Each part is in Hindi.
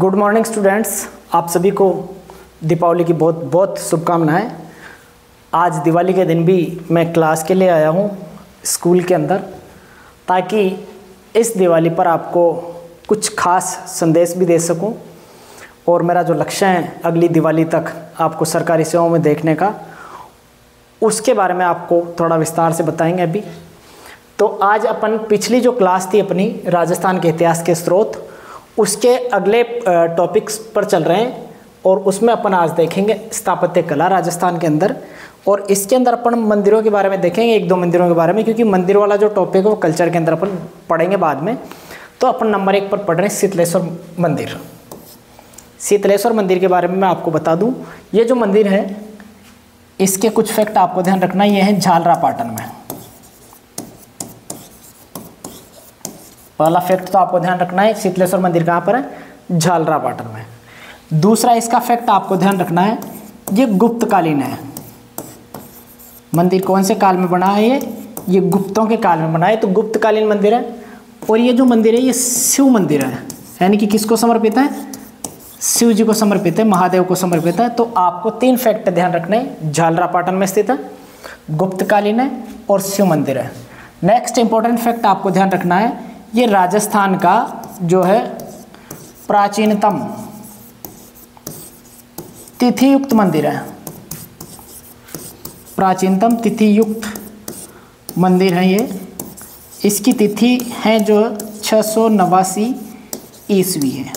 गुड मॉर्निंग स्टूडेंट्स, आप सभी को दीपावली की बहुत बहुत शुभकामनाएं। आज दिवाली के दिन भी मैं क्लास के लिए आया हूं स्कूल के अंदर, ताकि इस दिवाली पर आपको कुछ खास संदेश भी दे सकूं। और मेरा जो लक्ष्य है अगली दिवाली तक आपको सरकारी सेवाओं में देखने का, उसके बारे में आपको थोड़ा विस्तार से बताएंगे अभी। तो आज अपन पिछली जो क्लास थी अपनी राजस्थान के इतिहास के स्रोत, उसके अगले टॉपिक्स पर चल रहे हैं और उसमें अपन आज देखेंगे स्थापत्य कला राजस्थान के अंदर। और इसके अंदर अपन मंदिरों के बारे में देखेंगे, एक दो मंदिरों के बारे में, क्योंकि मंदिर वाला जो टॉपिक है वो कल्चर के अंदर अपन पढ़ेंगे बाद में। तो अपन नंबर 1 पर पढ़ रहे हैं शीतलेश्वर मंदिर। शीतलेश्वर मंदिर के बारे में मैं आपको बता दूं, ये जो मंदिर है इसके कुछ फैक्ट आपको ध्यान रखना। ये है झालरापाटन में। पहला फैक्ट तो आपको ध्यान रखना है, शीतलेश्वर मंदिर कहाँ पर है? झालरापाटन में। दूसरा इसका फैक्ट आपको ध्यान रखना है, ये गुप्तकालीन है। मंदिर कौन से काल में बना है? ये गुप्तों के काल में बना है, तो गुप्तकालीन मंदिर है। और ये जो मंदिर है ये शिव मंदिर है, यानी कि किसको समर्पित है? शिव जी को समर्पित है, महादेव को समर्पित है। तो आपको 3 फैक्ट ध्यान रखने हैं, झालरापाटन में स्थित है, गुप्तकालीन है और शिव मंदिर है। नेक्स्ट इंपॉर्टेंट फैक्ट आपको ध्यान रखना है, ये राजस्थान का जो है प्राचीनतम तिथि युक्त मंदिर है। प्राचीनतम तिथि युक्त मंदिर है ये। इसकी तिथि है जो 689 ईस्वी है।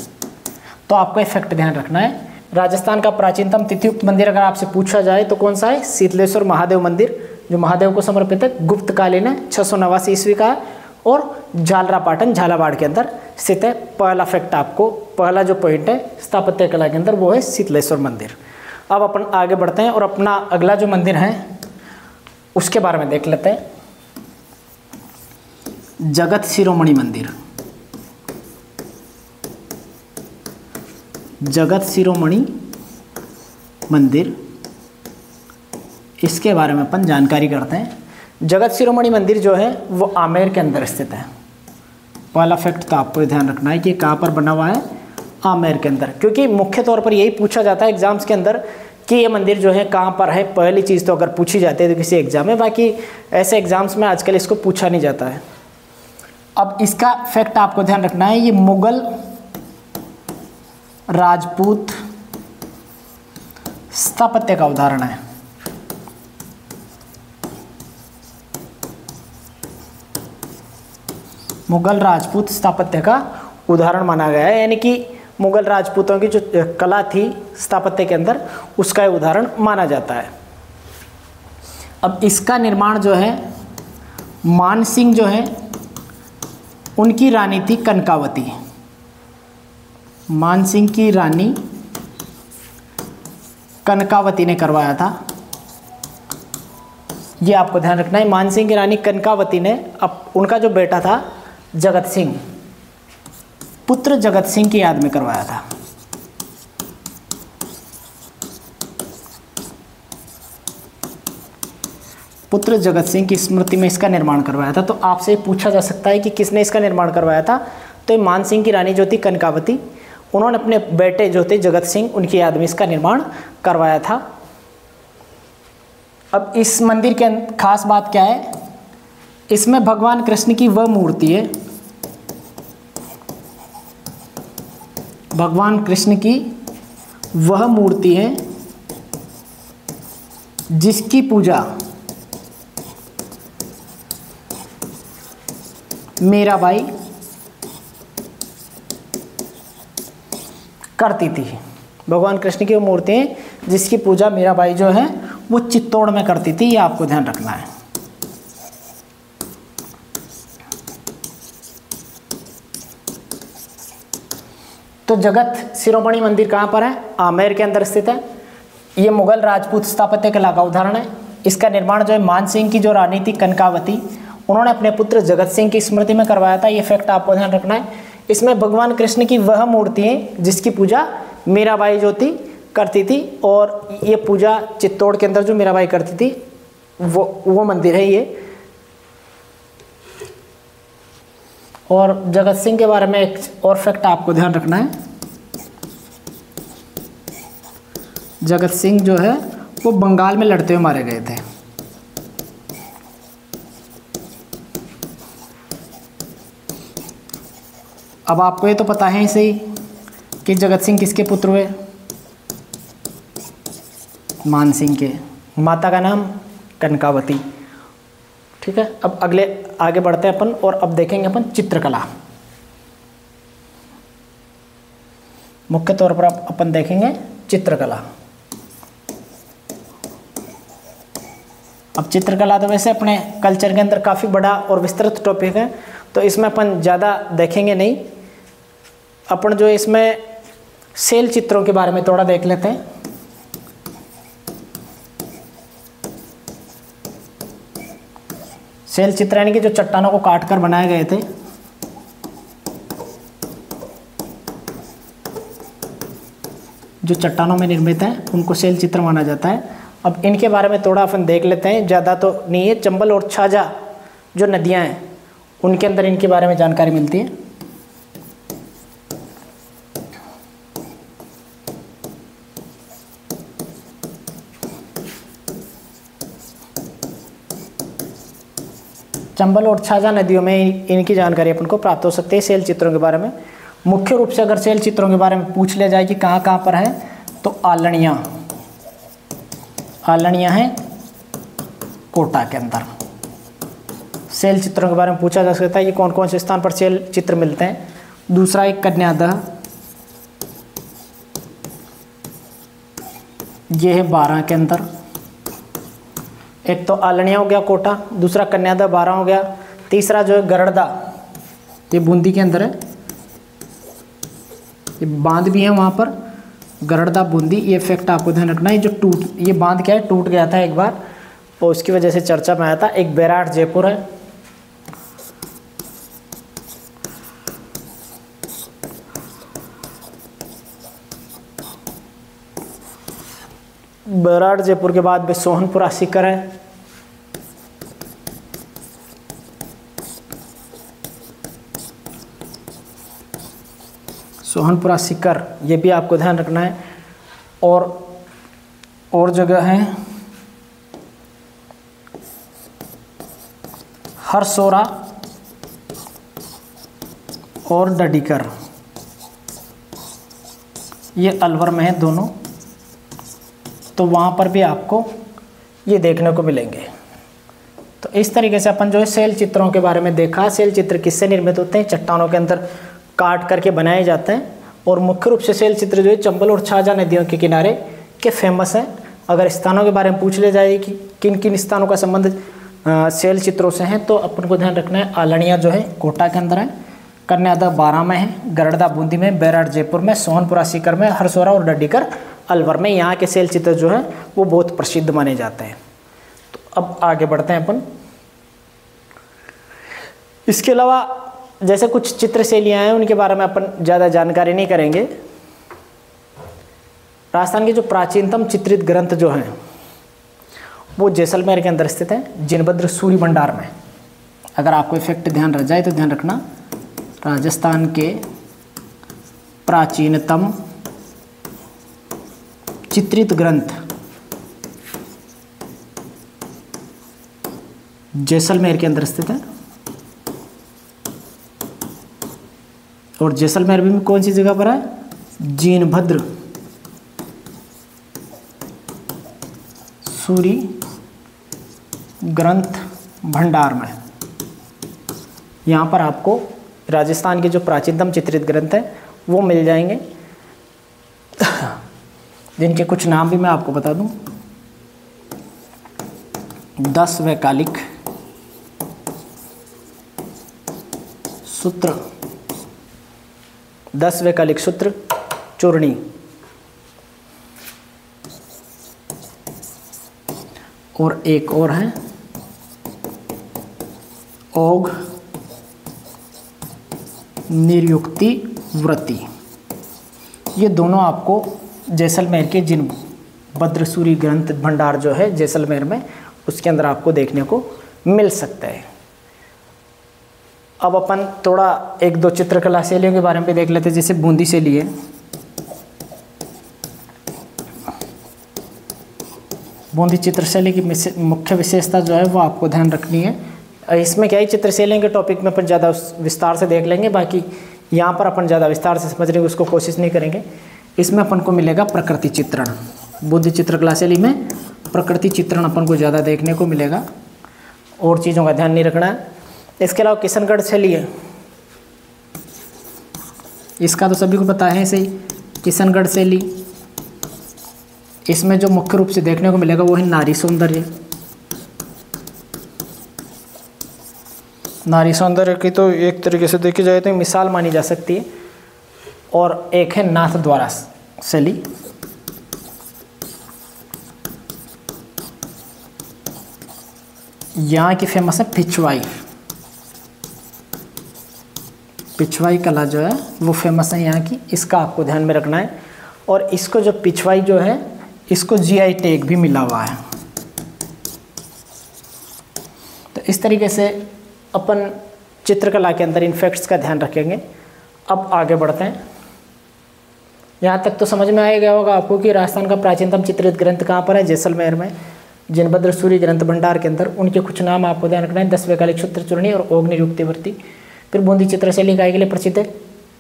तो आपको ये फैक्ट ध्यान रखना है, राजस्थान का प्राचीनतम तिथि युक्त मंदिर अगर आपसे पूछा जाए तो कौन सा है? शीतलेश्वर महादेव मंदिर, जो महादेव को समर्पित है, गुप्तकालीन है, 689 ईस्वी का है और झालरापाटन झालावाड़ के अंदर स्थित है। पहला फैक्ट आपको, पहला जो पॉइंट है स्थापत्य कला के अंदर, वो है शीतलेश्वर मंदिर। अब अपन आगे बढ़ते हैं और अपना अगला जो मंदिर है उसके बारे में देख लेते हैं। जगत शिरोमणि मंदिर। जगत शिरोमणि मंदिर, इसके बारे में अपन जानकारी करते हैं। जगत शिरोमणि मंदिर जो है वो आमेर के अंदर स्थित है। पहला फैक्ट तो आपको ध्यान रखना है कि कहाँ पर बना हुआ है? आमेर के अंदर, क्योंकि मुख्य तौर पर यही पूछा जाता है एग्जाम्स के अंदर कि ये मंदिर जो है कहाँ पर है। पहली चीज़ तो अगर पूछी जाती है तो किसी एग्जाम में, बाकी ऐसे एग्जाम्स में आजकल इसको पूछा नहीं जाता है। अब इसका फैक्ट आपको ध्यान रखना है, ये मुगल राजपूत स्थापत्य का उदाहरण है। मुगल राजपूत स्थापत्य का उदाहरण माना गया है, यानी कि मुगल राजपूतों की जो कला थी स्थापत्य के अंदर, उसका उदाहरण माना जाता है। अब इसका निर्माण जो है मानसिंह जो है उनकी रानी थी कनकावती। मानसिंह की रानी कनकावती ने करवाया था। ये आपको ध्यान रखना है, मानसिंह की रानी कनकावती ने उनका जो बेटा था जगत सिंह, पुत्र जगत सिंह की याद में करवाया था। पुत्र जगत सिंह की स्मृति में इसका निर्माण करवाया था। तो आपसे पूछा जा सकता है कि किसने इसका निर्माण करवाया था? तो मान सिंह की रानी जो थी कनकावती, उन्होंने अपने बेटे जो थे जगत सिंह, उनकी याद में इसका निर्माण करवाया था। अब इस मंदिर की खास बात क्या है? इसमें भगवान कृष्ण की वह मूर्ति है, भगवान कृष्ण की वह मूर्ति है जिसकी पूजा मीराबाई करती थी। भगवान कृष्ण की वो मूर्ति है जिसकी पूजा मीराबाई जो है वो चित्तौड़ में करती थी, ये आपको ध्यान रखना है। तो जगत शिरोमणि मंदिर कहाँ पर है? आमेर के अंदर स्थित है। ये मुगल राजपूत स्थापत्य कला का उदाहरण है। इसका निर्माण जो है मानसिंह की जो रानी थी कनकावती, उन्होंने अपने पुत्र जगत सिंह की स्मृति में करवाया था। ये फैक्ट आपको ध्यान रखना है। इसमें भगवान कृष्ण की वह मूर्ति है जिसकी पूजा मीराबाई जो थी करती थी, और ये पूजा चित्तौड़ के अंदर जो मीराबाई करती थी वो मंदिर है ये। और जगत सिंह के बारे में एक और फैक्ट आपको ध्यान रखना है, जगत सिंह जो है वो बंगाल में लड़ते हुए मारे गए थे। अब आपको ये तो पता है ही सही कि जगत सिंह किसके पुत्र हुए, मान सिंह के। माता का नाम कनकावती। ठीक है, अब अगले आगे बढ़ते हैं अपन और अब देखेंगे अपन चित्रकला। मुख्य तौर पर अपन देखेंगे चित्रकला। अब चित्रकला तो वैसे अपने कल्चर के अंदर काफ़ी बड़ा और विस्तृत टॉपिक है, तो इसमें अपन ज़्यादा देखेंगे नहीं। अपन जो इसमें शैल चित्रों के बारे में थोड़ा देख लेते हैं। शैल चित्र यानी कि जो चट्टानों को काट कर बनाए गए थे। जो चट्टानों में निर्मित हैं उनको शैल चित्र माना जाता है। अब इनके बारे में थोड़ा अपन देख लेते हैं, ज़्यादा तो नहीं है। चंबल और छाजा जो नदियां हैं उनके अंदर इनके बारे में जानकारी मिलती है। चंबल और छाजा नदियों में इनकी जानकारी अपन को प्राप्त हो सकती है शैल चित्रों के बारे में। मुख्य रूप से अगर शैल चित्रों के बारे में पूछ लिया जाए कि कहाँ कहाँ पर है, तो आलणियाँ हैं कोटा के अंदर। शैल चित्रों के बारे में पूछा जा सकता है कि कौन कौन से स्थान पर शैल चित्र मिलते हैं। दूसरा एक कन्यादह, ये है बारां के अंदर। एक तो आलणिया हो गया कोटा, दूसरा कन्यादा बारां हो गया, तीसरा जो है गरड़दा, ये बूंदी के अंदर है। ये बांध भी है वहाँ पर, गरड़दा बूंदी। ये फैक्ट आपको ध्यान रखना है। जो ये बांध क्या है, टूट गया था एक बार और उसकी वजह से चर्चा में आया था। एक बैराट जयपुर है, बैराट जयपुर के बाद में सोहनपुरा सीकर है। सोहनपुरा सीकर ये भी आपको ध्यान रखना है। और जगह है हरसोरा और डडीकर, ये अलवर में है दोनों, तो वहाँ पर भी आपको ये देखने को मिलेंगे। तो इस तरीके से अपन जो है शैल चित्रों के बारे में देखा। शैल चित्र किससे निर्मित होते हैं, चट्टानों के अंदर काट करके बनाए जाते हैं। और मुख्य रूप से शैल चित्र जो है चंबल और छाजा नदियों के किनारे के फेमस हैं। अगर स्थानों के बारे में पूछ ले जाए कि किन किन स्थानों का संबंध शैल चित्रों से हैं, तो अपन को ध्यान रखना है आलणिया जो है कोटा के अंदर है, कन्यादा बारां में है, गरड़दा बूंदी में, बैराट जयपुर में, सोहनपुरा सीकर में, हरसोरा और डडीकर अलवर में। यहाँ के शैल चित्र जो है वो बहुत प्रसिद्ध माने जाते हैं। तो अब आगे बढ़ते हैं अपन। इसके अलावा जैसे कुछ चित्र शैलियाँ हैं उनके बारे में अपन ज़्यादा जानकारी नहीं करेंगे। राजस्थान के जो प्राचीनतम चित्रित ग्रंथ जो हैं वो जैसलमेर के अंदर स्थित है, जिनभद्र सूरी भंडार में। अगर आपको इफेक्ट ध्यान रह जाए तो ध्यान रखना, राजस्थान के प्राचीनतम चित्रित ग्रंथ जैसलमेर के अंदर स्थित है। और जैसलमेर भी कौन सी जगह पर है, जिनभद्र सूरी ग्रंथ भंडार में। यहाँ पर आपको राजस्थान के जो प्राचीनतम चित्रित ग्रंथ हैं वो मिल जाएंगे, जिनके कुछ नाम भी मैं आपको बता दूं। 10 वैकालिक सूत्र, 10 वैकालिक सूत्र चूर्णी, और एक और है ओघ निर्युक्ति व्रति। ये दोनों आपको जैसलमेर के जिनभद्र सूरी ग्रंथ भंडार जो है जैसलमेर में, उसके अंदर आपको देखने को मिल सकता है। अब अपन थोड़ा एक दो चित्रकला शैलियों के बारे में देख लेते हैं। जैसे बूंदी शैली है, बूंदी चित्रशैली की मुख्य विशेषता जो है वो आपको ध्यान रखनी है। इसमें क्या है, चित्रशैली के टॉपिक में अपन ज़्यादा विस्तार से देख लेंगे, बाकी यहाँ पर अपन ज़्यादा विस्तार से समझने की उसको कोशिश नहीं करेंगे। इसमें अपन को मिलेगा प्रकृति चित्रण। बूंदी चित्रकला शैली में प्रकृति चित्रण अपन को ज़्यादा देखने को मिलेगा, और चीज़ों का ध्यान नहीं रखना है। इसके अलावा किशनगढ़ शैली है, इसका तो सभी को पता है सही। किशनगढ़ शैली, इसमें जो मुख्य रूप से देखने को मिलेगा वो है नारी सौंदर्य। नारी सौंदर्य की तो एक तरीके से देखी जाए तो मिसाल मानी जा सकती है। और एक है नाथ द्वारा शैली। यहाँ की फेमस है पिछवाई। पिछवाई कला जो है वो फेमस है यहाँ की, इसका आपको ध्यान में रखना है। और इसको जो पिछवाई जो है इसको जीआई टैग भी मिला हुआ है। तो इस तरीके से अपन चित्रकला के अंदर इन फैक्ट्स का ध्यान रखेंगे। अब आगे बढ़ते हैं। यहाँ तक तो समझ में आ गया होगा आपको कि राजस्थान का प्राचीनतम चित्रित ग्रंथ कहाँ पर है, जैसलमेर में जिनभद्र सूरी ग्रंथ भंडार के अंदर। उनके कुछ नाम आपको ध्यान रखना है, 10वें कालिक सूत्र चूर्णी और ओग्नि युक्तिवर्ती। फिर बूंदी चित्रशैली काय के लिए प्रसिद्ध है,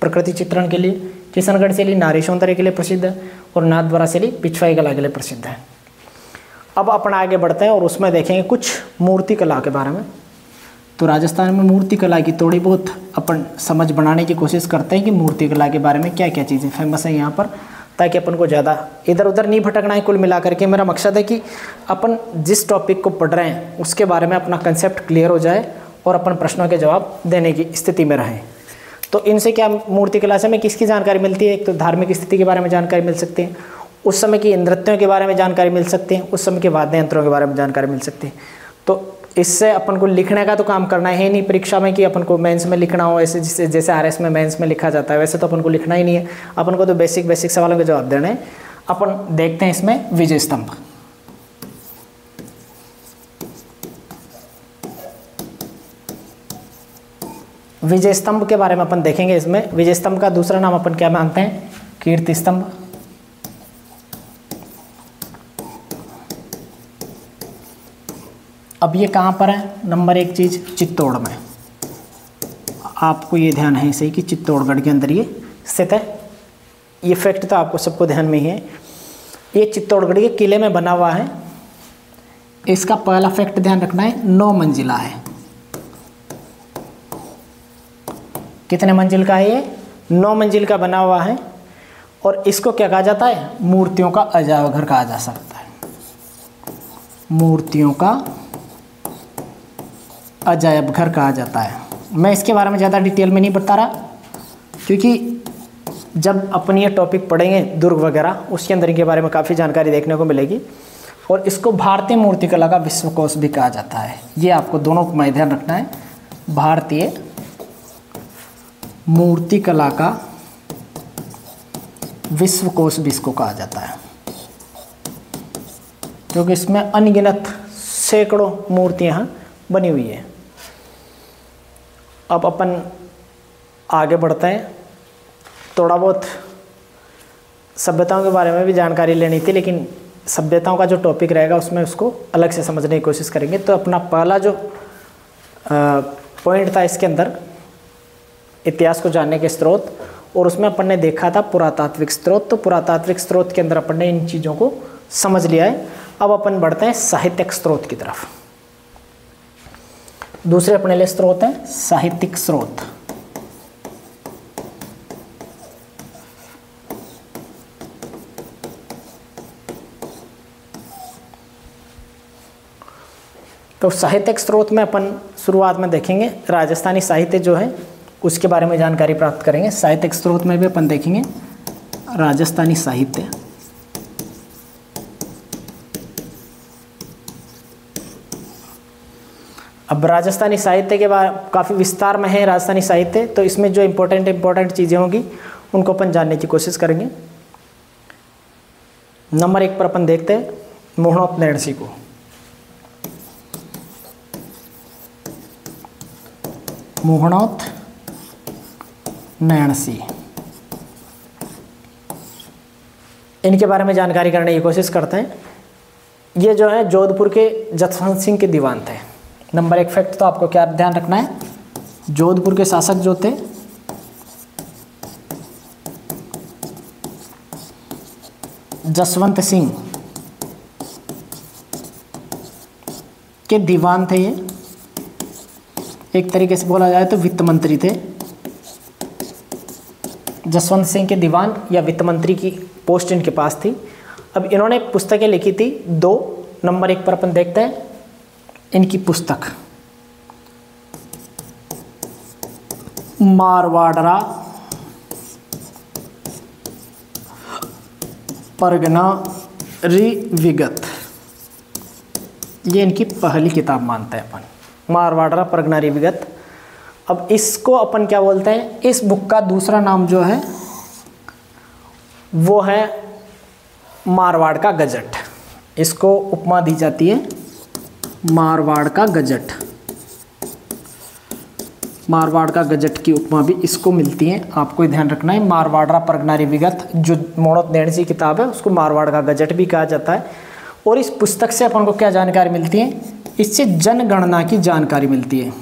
प्रकृति चित्रण के लिए। किशनगढ़ शैली नारी सौंदर्य के लिए प्रसिद्ध है, और नाथ द्वारा शैली पिछवाई कला के लिए प्रसिद्ध है। अब अपन आगे बढ़ते हैं और उसमें देखेंगे कुछ मूर्ति कला के बारे में। तो राजस्थान में मूर्ति कला की थोड़ी बहुत अपन समझ बनाने की कोशिश करते हैं कि मूर्ति कला के बारे में क्या क्या चीज़ें फेमस है यहाँ पर, ताकि अपन को ज़्यादा इधर उधर नहीं भटकना है। कुल मिलाकर के मेरा मकसद है कि अपन जिस टॉपिक को पढ़ रहे हैं उसके बारे में अपना कंसेप्ट क्लियर हो जाए और अपन प्रश्नों के जवाब देने की स्थिति में रहें। तो इनसे क्या मूर्ति कला से हमें किसकी जानकारी मिलती है, एक तो धार्मिक स्थिति के बारे में जानकारी मिल सकती है, उस समय की नृत्यों के बारे में जानकारी मिल सकती है, उस समय के वाद्य यंत्रों के बारे में जानकारी मिल सकती है। तो इससे अपन को लिखने का तो काम करना है नहीं परीक्षा में कि अपन को मेंस में लिखना हो, ऐसे जैसे आरएस में मेंस में लिखा जाता है, वैसे तो अपन को लिखना ही नहीं है। अपन को तो बेसिक सवालों के जवाब देने हैं। अपन देखते हैं इसमें विजय स्तंभ। विजय स्तंभ के बारे में अपन देखेंगे। इसमें विजय स्तंभ का दूसरा नाम अपन क्या मानते हैं, कीर्ति स्तंभ। अब ये कहाँ पर है, नंबर 1 चीज़ चित्तौड़ में। आपको ये ध्यान है सही कि चित्तौड़गढ़ के अंदर ये स्थित है। ये फैक्ट तो आपको सबको ध्यान में ही है। ये चित्तौड़गढ़ के किले में बना हुआ है। इसका पहला फैक्ट ध्यान रखना है, 9 मंजिला है। कितने मंजिल का है ये, 9 मंजिल का बना हुआ है। और इसको क्या कहा जाता है, मूर्तियों का अजायब घर कहा जा सकता है। मूर्तियों का अजायब घर कहा जाता है। मैं इसके बारे में ज़्यादा डिटेल में नहीं बता रहा, क्योंकि जब अपन ये टॉपिक पढ़ेंगे दुर्ग वगैरह, उसके अंदर इनके बारे में काफ़ी जानकारी देखने को मिलेगी। और इसको भारतीय मूर्ति कला का विश्वकोश भी कहा जाता है। ये आपको दोनों को ध्यान रखना है। भारतीय मूर्ति कला का विश्वकोश भी इसको कहा जाता है, क्योंकि इसमें अनगिनत सैकड़ों मूर्तियाँ बनी हुई है। अब अपन आगे बढ़ते हैं। थोड़ा बहुत सभ्यताओं के बारे में भी जानकारी लेनी थी, लेकिन सभ्यताओं का जो टॉपिक रहेगा उसमें उसको अलग से समझने की कोशिश करेंगे। तो अपना पहला जो पॉइंट था इसके अंदर, इतिहास को जानने के स्रोत, और उसमें अपन ने देखा था पुरातात्विक स्रोत। तो पुरातात्विक स्रोत के अंदर अपन ने इन चीज़ों को समझ लिया है। अब अपन बढ़ते हैं साहित्यिक स्रोत की तरफ। दूसरे अपने लिए स्रोत है साहित्यिक स्रोत। तो साहित्यिक स्रोत में अपन शुरुआत में देखेंगे राजस्थानी साहित्य जो है उसके बारे में जानकारी प्राप्त करेंगे। साहित्यिक स्रोत में भी अपन देखेंगे राजस्थानी साहित्य। अब राजस्थानी साहित्य के बारे काफ़ी विस्तार में है राजस्थानी साहित्य, तो इसमें जो इम्पोर्टेंट चीज़ें होंगी उनको अपन जानने की कोशिश करेंगे। नंबर 1 पर अपन देखते हैं मोहनोत नैणसी को। मोहनोत नैणसी, इनके बारे में जानकारी करने की कोशिश करते हैं। ये जो है जोधपुर के जसवंत सिंह के दीवान थे। नंबर 1 फैक्ट तो आपको क्या ध्यान रखना है, जोधपुर के शासक जो थे जसवंत सिंह के दीवान थे। ये एक तरीके से बोला जाए तो वित्त मंत्री थे। जसवंत सिंह के दीवान या वित्त मंत्री की पोस्ट इनके पास थी। अब इन्होंने पुस्तकें लिखी थी 2। नंबर 1 पर अपन देखते हैं इनकी पुस्तक मारवाड़रा परगनारी विगत, ये इनकी पहली किताब मानते हैं अपन, मारवाड़रा परगनारी विगत। अब इसको अपन क्या बोलते हैं, इस बुक का दूसरा नाम जो है वो है मारवाड़ का गजट। इसको उपमा दी जाती है मारवाड़ का गजट। मारवाड़ का गजट की उपमा भी इसको मिलती है, आपको ध्यान रखना है। मारवाड़रा परगनारी विगत जो मोड़ोत नेणसी किताब है उसको मारवाड़ का गजट भी कहा जाता है। और इस पुस्तक से अपन को क्या जानकारी मिलती है, इससे जनगणना की जानकारी मिलती है।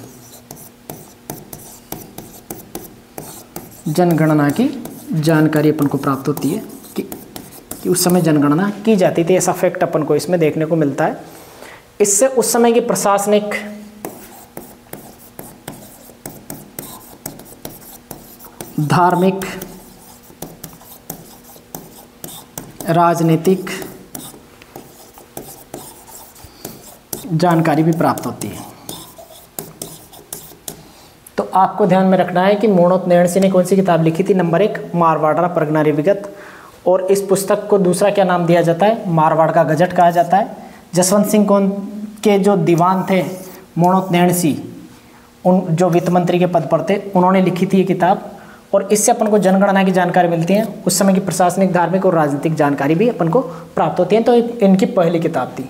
जनगणना की जानकारी अपन को प्राप्त होती है कि उस समय जनगणना की जाती थी, ऐसा फैक्ट अपन को इसमें देखने को मिलता है। इससे उस समय की प्रशासनिक, धार्मिक, राजनीतिक जानकारी भी प्राप्त होती है। तो आपको ध्यान में रखना है कि मोड़ोत नेणसी ने कौन सी किताब लिखी थी, नंबर 1 मारवाड़रा परगनारी विगत। और इस पुस्तक को दूसरा क्या नाम दिया जाता है, मारवाड़ का गजट कहा जाता है। जसवंत सिंह कौन के जो दीवान थे मोड़ोत नेणसी, उन जो वित्त मंत्री के पद पर थे, उन्होंने लिखी थी ये किताब। और इससे अपन को जनगणना की जानकारी मिलती है, उस समय की प्रशासनिक, धार्मिक और राजनीतिक जानकारी भी अपन को प्राप्त होती है। तो इनकी पहली किताब थी।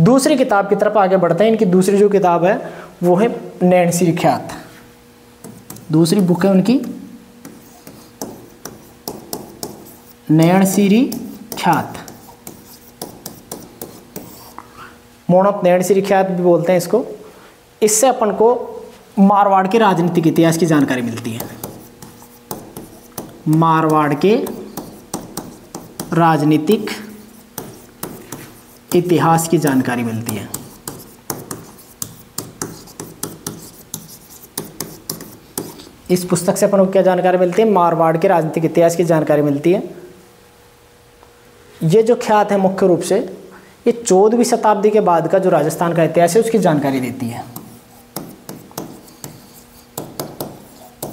दूसरी किताब की तरफ आगे बढ़ते हैं। इनकी दूसरी जो किताब है वो है नेणसी ख्यात। दूसरी बुक है उनकी नेणसी ख्यात, मोड़ोत नेणसी ख्यात भी बोलते हैं इसको। इससे अपन को मारवाड़ के राजनीतिक इतिहास की जानकारी मिलती है। मारवाड़ के राजनीतिक इतिहास की जानकारी मिलती है। इस पुस्तक से अपन को क्या जानकारी मिलती है, मारवाड़ के राजनीतिक इतिहास की जानकारी मिलती है। ये जो ख्यात है मुख्य रूप से ये 14वीं शताब्दी के बाद का जो राजस्थान का इतिहास है उसकी जानकारी देती है।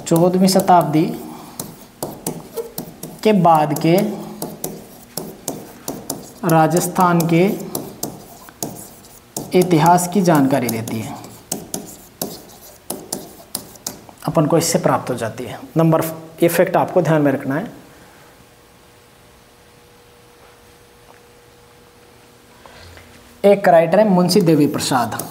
14वीं शताब्दी के बाद के राजस्थान के इतिहास की जानकारी देती है, अपन को इससे प्राप्त हो जाती है। नंबर इफेक्ट आपको ध्यान में रखना है। एक राइटर है मुंशी देवी प्रसाद।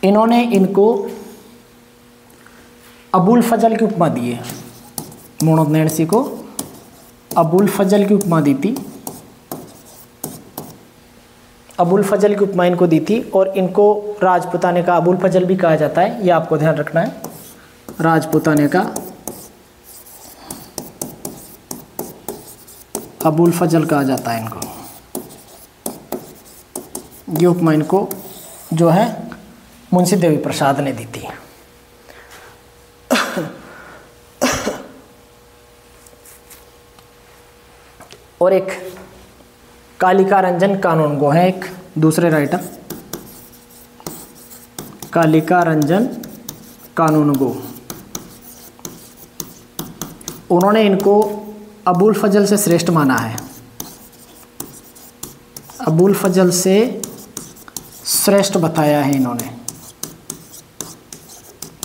इन्होंने इनको अबुल फजल की उपमा दी है। मोड़ोत नेणसी को अबुल फजल की उपमा दी थी। अबुल फजल की उपमा इनको दी थी और इनको राजपुताने का अबुल फजल भी कहा जाता है, ये आपको ध्यान रखना है। राजपुताने का अबुल फजल कहा जाता है इनको। ये उपमा इनको जो है मुंशी देवी प्रसाद ने दी थी। और एक कालिका रंजन कानूनगो है, एक दूसरे राइटर कालिका रंजन कानूनगो। उन्होंने इनको अबुल फजल से श्रेष्ठ माना है। अबुल फजल से श्रेष्ठ बताया है इन्होंने।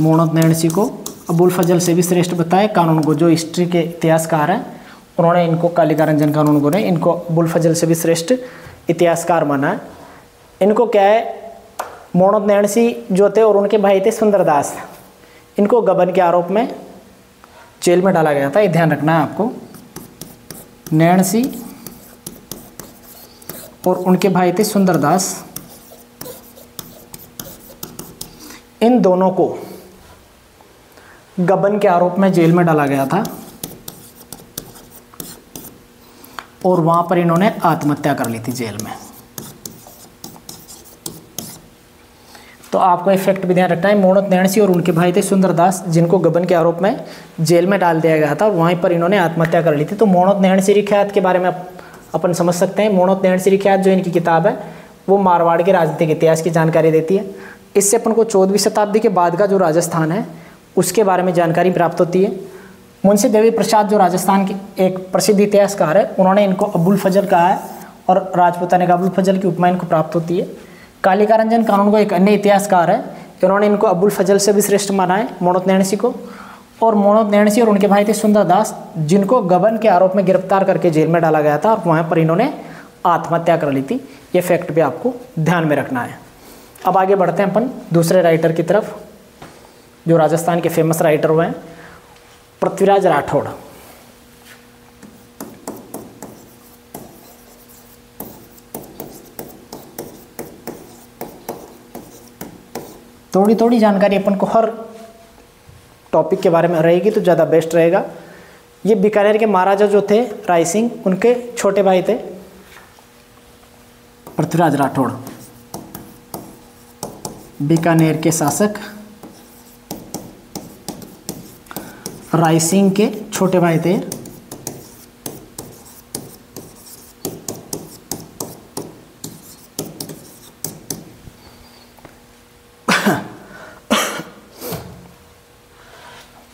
मोड़ोत नेणसी को अबुल फजल से भी श्रेष्ठ बताया। कानूनगो जो हिस्ट्री के इतिहासकार हैं उन्होंने इनको, कालिका रंजन कानूनगो ने इनको अबुल फजल से भी श्रेष्ठ इतिहासकार माना है। इनको क्या है, मोड़ोत नेणसी जो थे और उनके भाई थे सुंदरदास, इनको गबन के आरोप में जेल में डाला गया था, ये ध्यान रखना है आपको। नैणसी और उनके भाई थे सुंदरदास, इन दोनों को गबन के आरोप में जेल में डाला गया था और वहां पर इन्होंने आत्महत्या कर ली थी जेल में। तो आपको एक फैक्ट भी ध्यान रखना है, मोणोत नैणसी और उनके भाई थे सुंदरदास, जिनको गबन के आरोप में जेल में डाल दिया गया था, वहीं पर इन्होंने आत्महत्या कर ली थी। तो मोणोत नैणसी रिख्यात के बारे में अपन समझ सकते हैं। मोणोत नैणसी रिख्यात जो इनकी किताब है वो मारवाड़ के राजनीतिक इतिहास की जानकारी देती है। इससे अपन को 14वीं शताब्दी के बाद का जो राजस्थान है उसके बारे में जानकारी प्राप्त होती है। मुंशी देवी प्रसाद जो राजस्थान के एक प्रसिद्ध इतिहासकार है, उन्होंने इनको अबुल फजल कहा है और राजपूताने का अबुल फजल की उपमा इनको प्राप्त होती है। कालिका रंजन कानूनगो एक अन्य इतिहासकार है, इन्होंने इनको अबुल फजल से भी श्रेष्ठ माना है, मोणोत नैणसी को। और मोणोत नैणसी और उनके भाई थे सुंदरदास, जिनको गबन के आरोप में गिरफ्तार करके जेल में डाला गया था और वहाँ पर इन्होंने आत्महत्या कर ली थी। ये फैक्ट भी आपको ध्यान में रखना है। अब आगे बढ़ते हैं अपन दूसरे राइटर की तरफ, जो राजस्थान के फेमस राइटर हुए हैं, पृथ्वीराज राठौड़। थोड़ी थोड़ी जानकारी अपन को हर टॉपिक के बारे में रहेगी तो ज़्यादा बेस्ट रहेगा। ये बीकानेर के महाराजा जो थे राय सिंह, उनके छोटे भाई थे पृथ्वीराज राठौड़। बीकानेर के शासक राय सिंह के छोटे भाई थे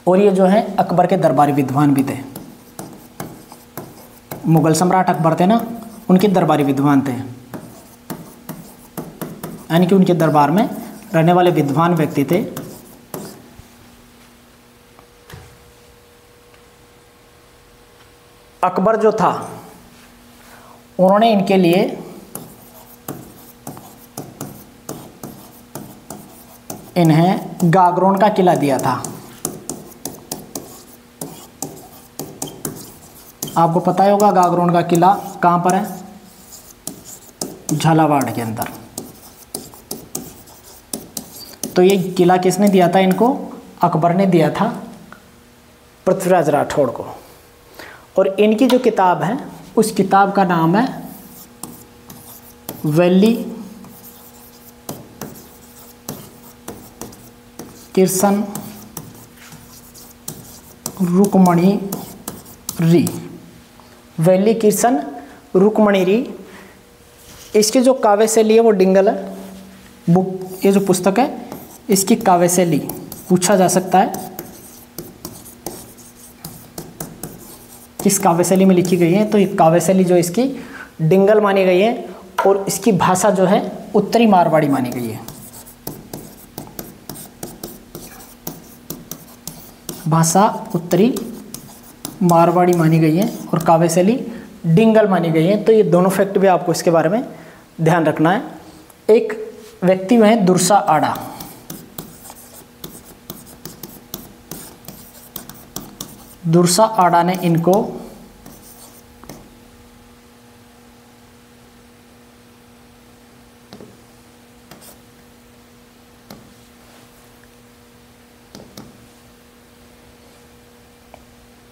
और ये जो है अकबर के दरबारी विद्वान भी थे। मुगल सम्राट अकबर थे ना, उनके दरबारी विद्वान थे, यानी कि उनके दरबार में रहने वाले विद्वान व्यक्ति थे। अकबर जो था उन्होंने इनके लिए इन्हें गागरोन का किला दिया था। आपको पता ही होगा गागरोन का किला कहाँ पर है, झालावाड़ के अंदर। तो ये किला किसने दिया था इनको? अकबर ने दिया था पृथ्वीराज राठौड़ को। और इनकी जो किताब है उस किताब का नाम है वैली किरसन रुक्मणी री। वैली किरसन रुक्मणी री, इसकी जो काव्य शैली है वो डिंगल है। बुक, ये जो पुस्तक है इसकी काव्य शैली पूछा जा सकता है किस काव्य शैली में लिखी गई है। तो ये काव्य शैली जो इसकी डिंगल मानी गई है और इसकी भाषा जो है उत्तरी मारवाड़ी मानी गई है। भाषा उत्तरी मारवाड़ी मानी गई है और काव्य शैली डिंगल मानी गई है। तो ये दोनों फैक्ट भी आपको इसके बारे में ध्यान रखना है। एक व्यक्ति वह दुर्सा आड़ा, दुर्सा आड़ा ने इनको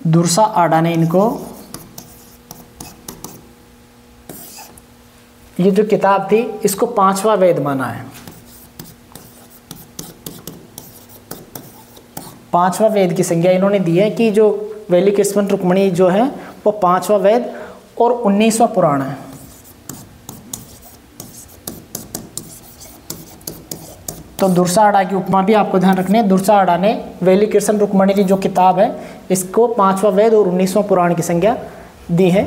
दुर्सा आड़ा ने इनको ये जो किताब थी इसको 5वां वेद माना है। 5वां वेद की संज्ञा इन्होंने दी है कि जो वैली किरसन रुक्मणी जो है वो 5वां वेद और 19वां पुराण है। तो दुर्सा आड़ा की उपमा भी आपको ध्यान रखनी है। दुर्सा आड़ा ने वैली किरसन रुक्मणी की जो किताब है इसको 5वां वेद और 19वां पुराण की संज्ञा दी है।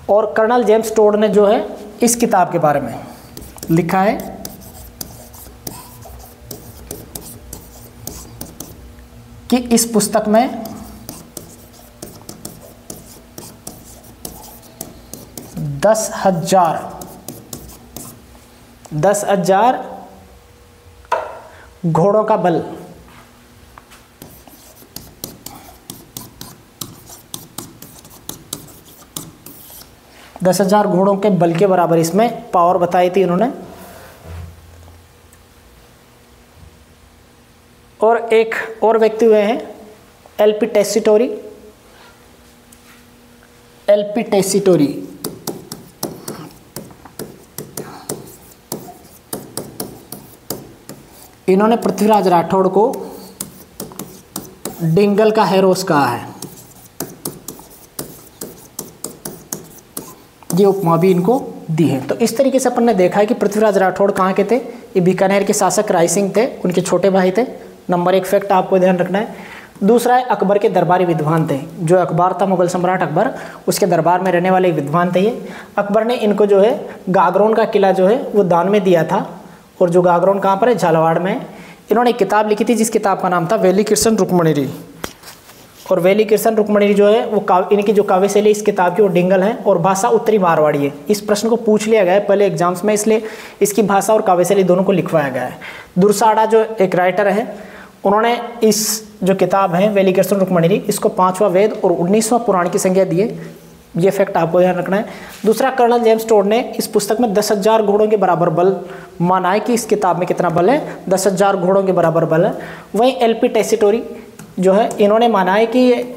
और कर्नल जेम्स टोड ने जो है इस किताब के बारे में लिखा है कि इस पुस्तक में 10,000 घोड़ों का बल 10,000 घोड़ों के बल के बराबर इसमें पावर बताई थी इन्होंने। और एक और व्यक्ति हुए हैं एलपी टेसिटोरी। एलपी टेसिटोरी इन्होंने पृथ्वीराज राठौड़ को डिंगल का हेरोस कहा है, ये उपमा भी इनको दी है। तो इस तरीके से अपन ने देखा है कि पृथ्वीराज राठौड़ कहाँ के थे, ये बीकानेर के शासक राय सिंह थे, उनके छोटे भाई थे। नंबर 1 फैक्ट आपको ध्यान रखना है। दूसरा है अकबर के दरबारी विद्वान थे, जो अकबर था मुगल सम्राट अकबर, उसके दरबार में रहने वाले विद्वान थे ये। अकबर ने इनको जो है गागरोन का किला जो है वो दान में दिया था, और जो गागरोन कहाँ पर है, झालावाड़ में। इन्होंने एक किताब लिखी थी जिस किताब का नाम था वेली कृष्ण रुक्मणी। और वेली कृष्ण रुक्मणी जो है वो इनकी जो काव्य शैली इस किताब की वो डिंगल है, और भाषा उत्तरी मारवाड़ी है। इस प्रश्न को पूछ लिया गया है पहले एग्जाम्स में, इसलिए इसकी भाषा और काव्य शैली दोनों को लिखवाया गया है। दुर्साड़ा जो एक राइटर है, उन्होंने इस जो किताब है वेली कृष्ण रुक्मणी, इसको 5वां वेद और 19वां पुराण की संज्ञा दी है। ये फैक्ट आपको ध्यान रखना है। दूसरा, कर्नल जेम्स टोड ने इस पुस्तक में 10,000 घोड़ों के बराबर बल माना है कि इस किताब में कितना बल है, 10,000 घोड़ों के बराबर बल है। वहीं एलपी टेसिटोरी जो है, इन्होंने माना है कि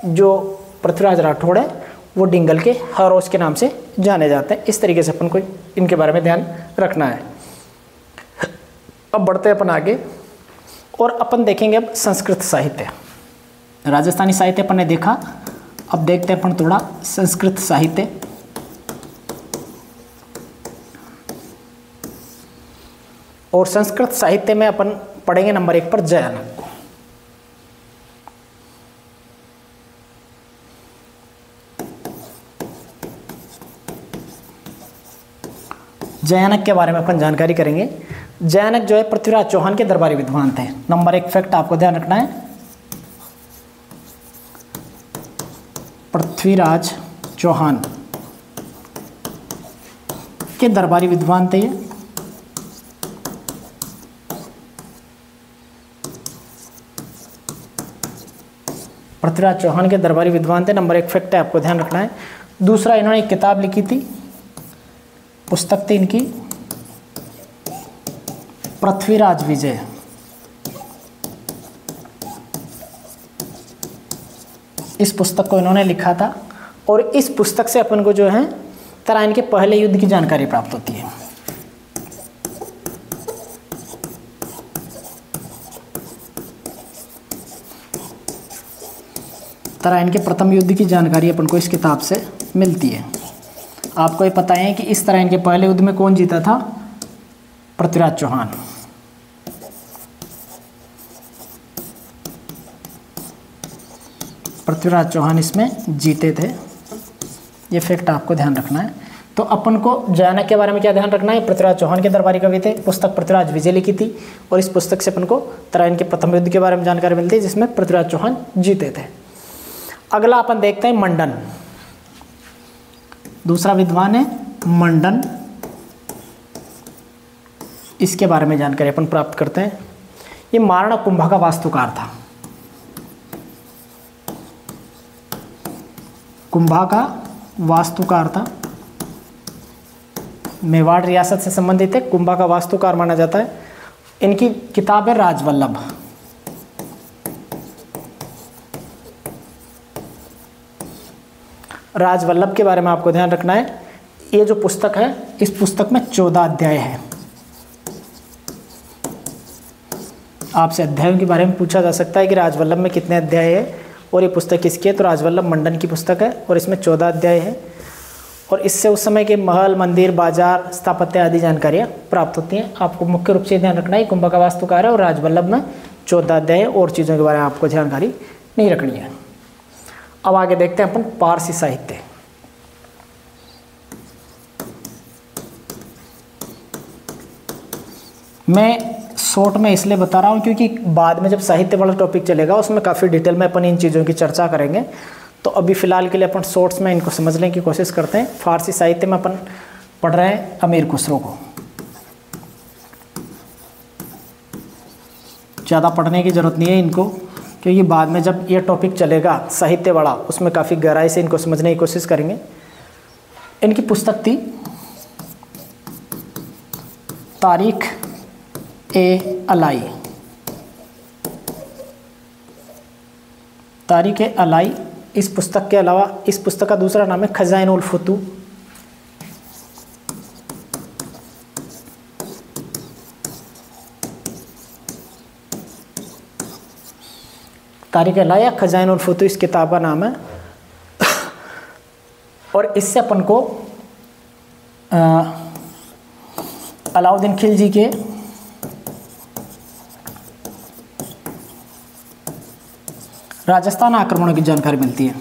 जो पृथ्वीराज राठौड़ है वो डिंगल के हेरोस के नाम से जाने जाते हैं। इस तरीके से अपन को इनके बारे में ध्यान रखना है। अब बढ़ते हैं अपन आगे, और अपन देखेंगे अब संस्कृत साहित्य। राजस्थानी साहित्य अपन ने देखा, अब देखते हैं अपन थोड़ा संस्कृत साहित्य। और संस्कृत साहित्य में अपन पढ़ेंगे नंबर 1 पर जयानक को। जयानक के बारे में अपन जानकारी करेंगे। जयानक जो है पृथ्वीराज चौहान के दरबारी विद्वान थे। नंबर 1 फैक्ट आपको ध्यान रखना है, पृथ्वीराज चौहान के दरबारी विद्वान थे ये। पृथ्वीराज चौहान के दरबारी विद्वान थे, नंबर 1 फैक्ट है, आपको ध्यान रखना है। दूसरा, इन्होंने एक किताब लिखी थी, पुस्तक थी इनकी पृथ्वीराज विजय। इस पुस्तक को इन्होंने लिखा था, और इस पुस्तक से अपन को जो है तराइन के पहले युद्ध की जानकारी प्राप्त होती है। तराइन के प्रथम युद्ध की जानकारी अपन को इस किताब से मिलती है। आपको ये पता है कि इस तराइन के पहले युद्ध में कौन जीता था, पृथ्वीराज चौहान। पृथ्वीराज चौहान इसमें जीते थे, ये फैक्ट आपको ध्यान रखना है। तो अपन को जयानक के बारे में क्या ध्यान रखना है, पृथ्वीराज चौहान के दरबारी कवि थे, पुस्तक पृथ्वीराज विजय लिखी थी, और इस पुस्तक से अपन को तराइन के प्रथम युद्ध के बारे में जानकारी मिलती है जिसमें पृथ्वीराज चौहान जीते थे। अगला अपन देखते हैं मंडन। दूसरा विद्वान है मंडन, इसके बारे में जानकारी अपन प्राप्त करते हैं। ये महाराणा कुंभा का वास्तुकार था। कुंभा का वास्तुकार था, मेवाड़ रियासत से संबंधित है, कुंभा का वास्तुकार माना जाता है। इनकी किताब है राजवल्लभ। राजवल्लभ के बारे में आपको ध्यान रखना है। ये जो पुस्तक है, इस पुस्तक में 14 अध्याय है। आपसे अध्यायों के बारे में पूछा जा सकता है कि राजवल्लभ में कितने अध्याय है और ये पुस्तक किसकी है, तो राजवल्लभ मंडन की पुस्तक है और इसमें 14 अध्याय है। और इससे उस समय के महल, मंदिर, बाजार, स्थापत्य आदि जानकारियाँ प्राप्त होती हैं। आपको मुख्य रूप से ध्यान रखना है कुंभा का वास्तुकार है और राजवल्लभ में 14 अध्याय है, और चीज़ों के बारे में आपको जानकारी नहीं रखनी है। अब आगे देखते हैं अपन पारसी साहित्य। मैं शॉर्ट में इसलिए बता रहा हूँ क्योंकि बाद में जब साहित्य वाला टॉपिक चलेगा उसमें काफ़ी डिटेल में अपन इन चीज़ों की चर्चा करेंगे। तो अभी फ़िलहाल के लिए अपन शॉर्ट्स में इनको समझने की कोशिश करते हैं। फारसी साहित्य में अपन पढ़ रहे हैं अमीर खुसरो को। ज़्यादा पढ़ने की ज़रूरत नहीं है इनको, क्योंकि बाद में जब ये टॉपिक चलेगा साहित्य वाला उसमें काफ़ी गहराई से इनको समझने की कोशिश करेंगे। इनकी पुस्तक थी तारीख ए अलाई। तारीख ए अलाई इस पुस्तक के अलावा इस पुस्तक का दूसरा नाम है खजाइन उल फुतू। तारीख ए अलाई या खजाइन उल फुतू इस किताब का नाम है। और इससे अपन को अलाउद्दीन खिलजी के राजस्थान आक्रमणों की जानकारी मिलती है।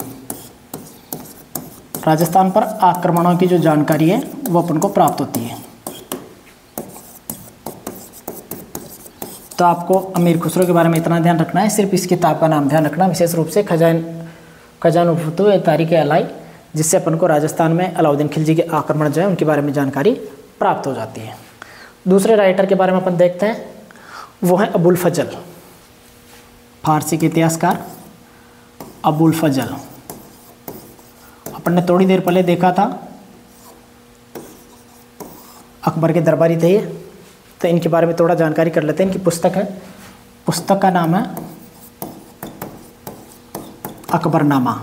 राजस्थान पर आक्रमणों की जो जानकारी है वो अपन को प्राप्त होती है। तो आपको अमीर खुसरो के बारे में इतना ध्यान रखना है, सिर्फ इस किताब का नाम ध्यान रखना, विशेष रूप से खजाइन उल फुतू या तारीख ए अलाई, जिससे अपन को राजस्थान में अलाउद्दीन खिलजी के आक्रमण जो है उनके बारे में जानकारी प्राप्त हो जाती है। दूसरे राइटर के बारे में अपन देखते हैं, वो है अबुल फजल, फारसी के इतिहासकार अबुल फजल। अपन ने थोड़ी देर पहले देखा था अकबर के दरबारी थे ये, तो इनके बारे में थोड़ा जानकारी कर लेते हैं। इनकी पुस्तक का नाम है अकबरनामा।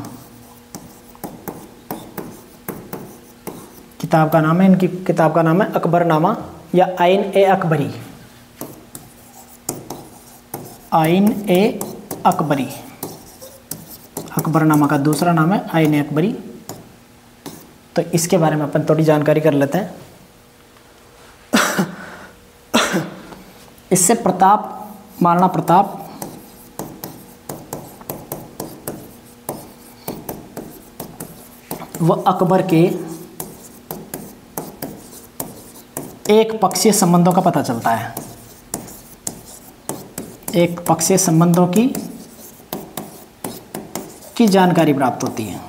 इनकी किताब का नाम है अकबरनामा या आइन ए अकबरी। आइन ए अकबरी, अकबरनामा का दूसरा नाम है आइन ए अकबरी। तो इसके बारे में अपन थोड़ी जानकारी कर लेते हैं। इससे महाराणा प्रताप व अकबर के एक पक्षीय संबंधों का पता चलता है। एक पक्षीय संबंधों की जानकारी प्राप्त होती है।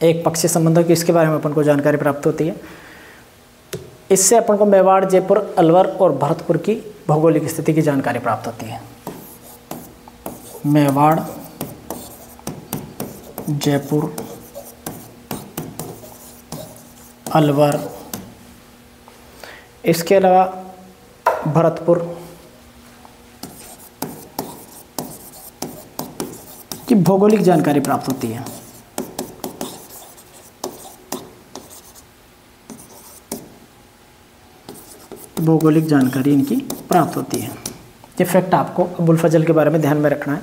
एक पक्षीय संबंधों की इसके बारे में अपन को जानकारी प्राप्त होती है। इससे अपन को मेवाड़, जयपुर, अलवर और भरतपुर की भौगोलिक स्थिति की जानकारी प्राप्त होती है। मेवाड़, जयपुर, अलवर, इसके अलावा भरतपुर की भौगोलिक जानकारी प्राप्त होती है। भौगोलिक जानकारी इनकी प्राप्त होती है। ये फैक्ट आपको अबुल फजल के बारे में ध्यान में रखना है।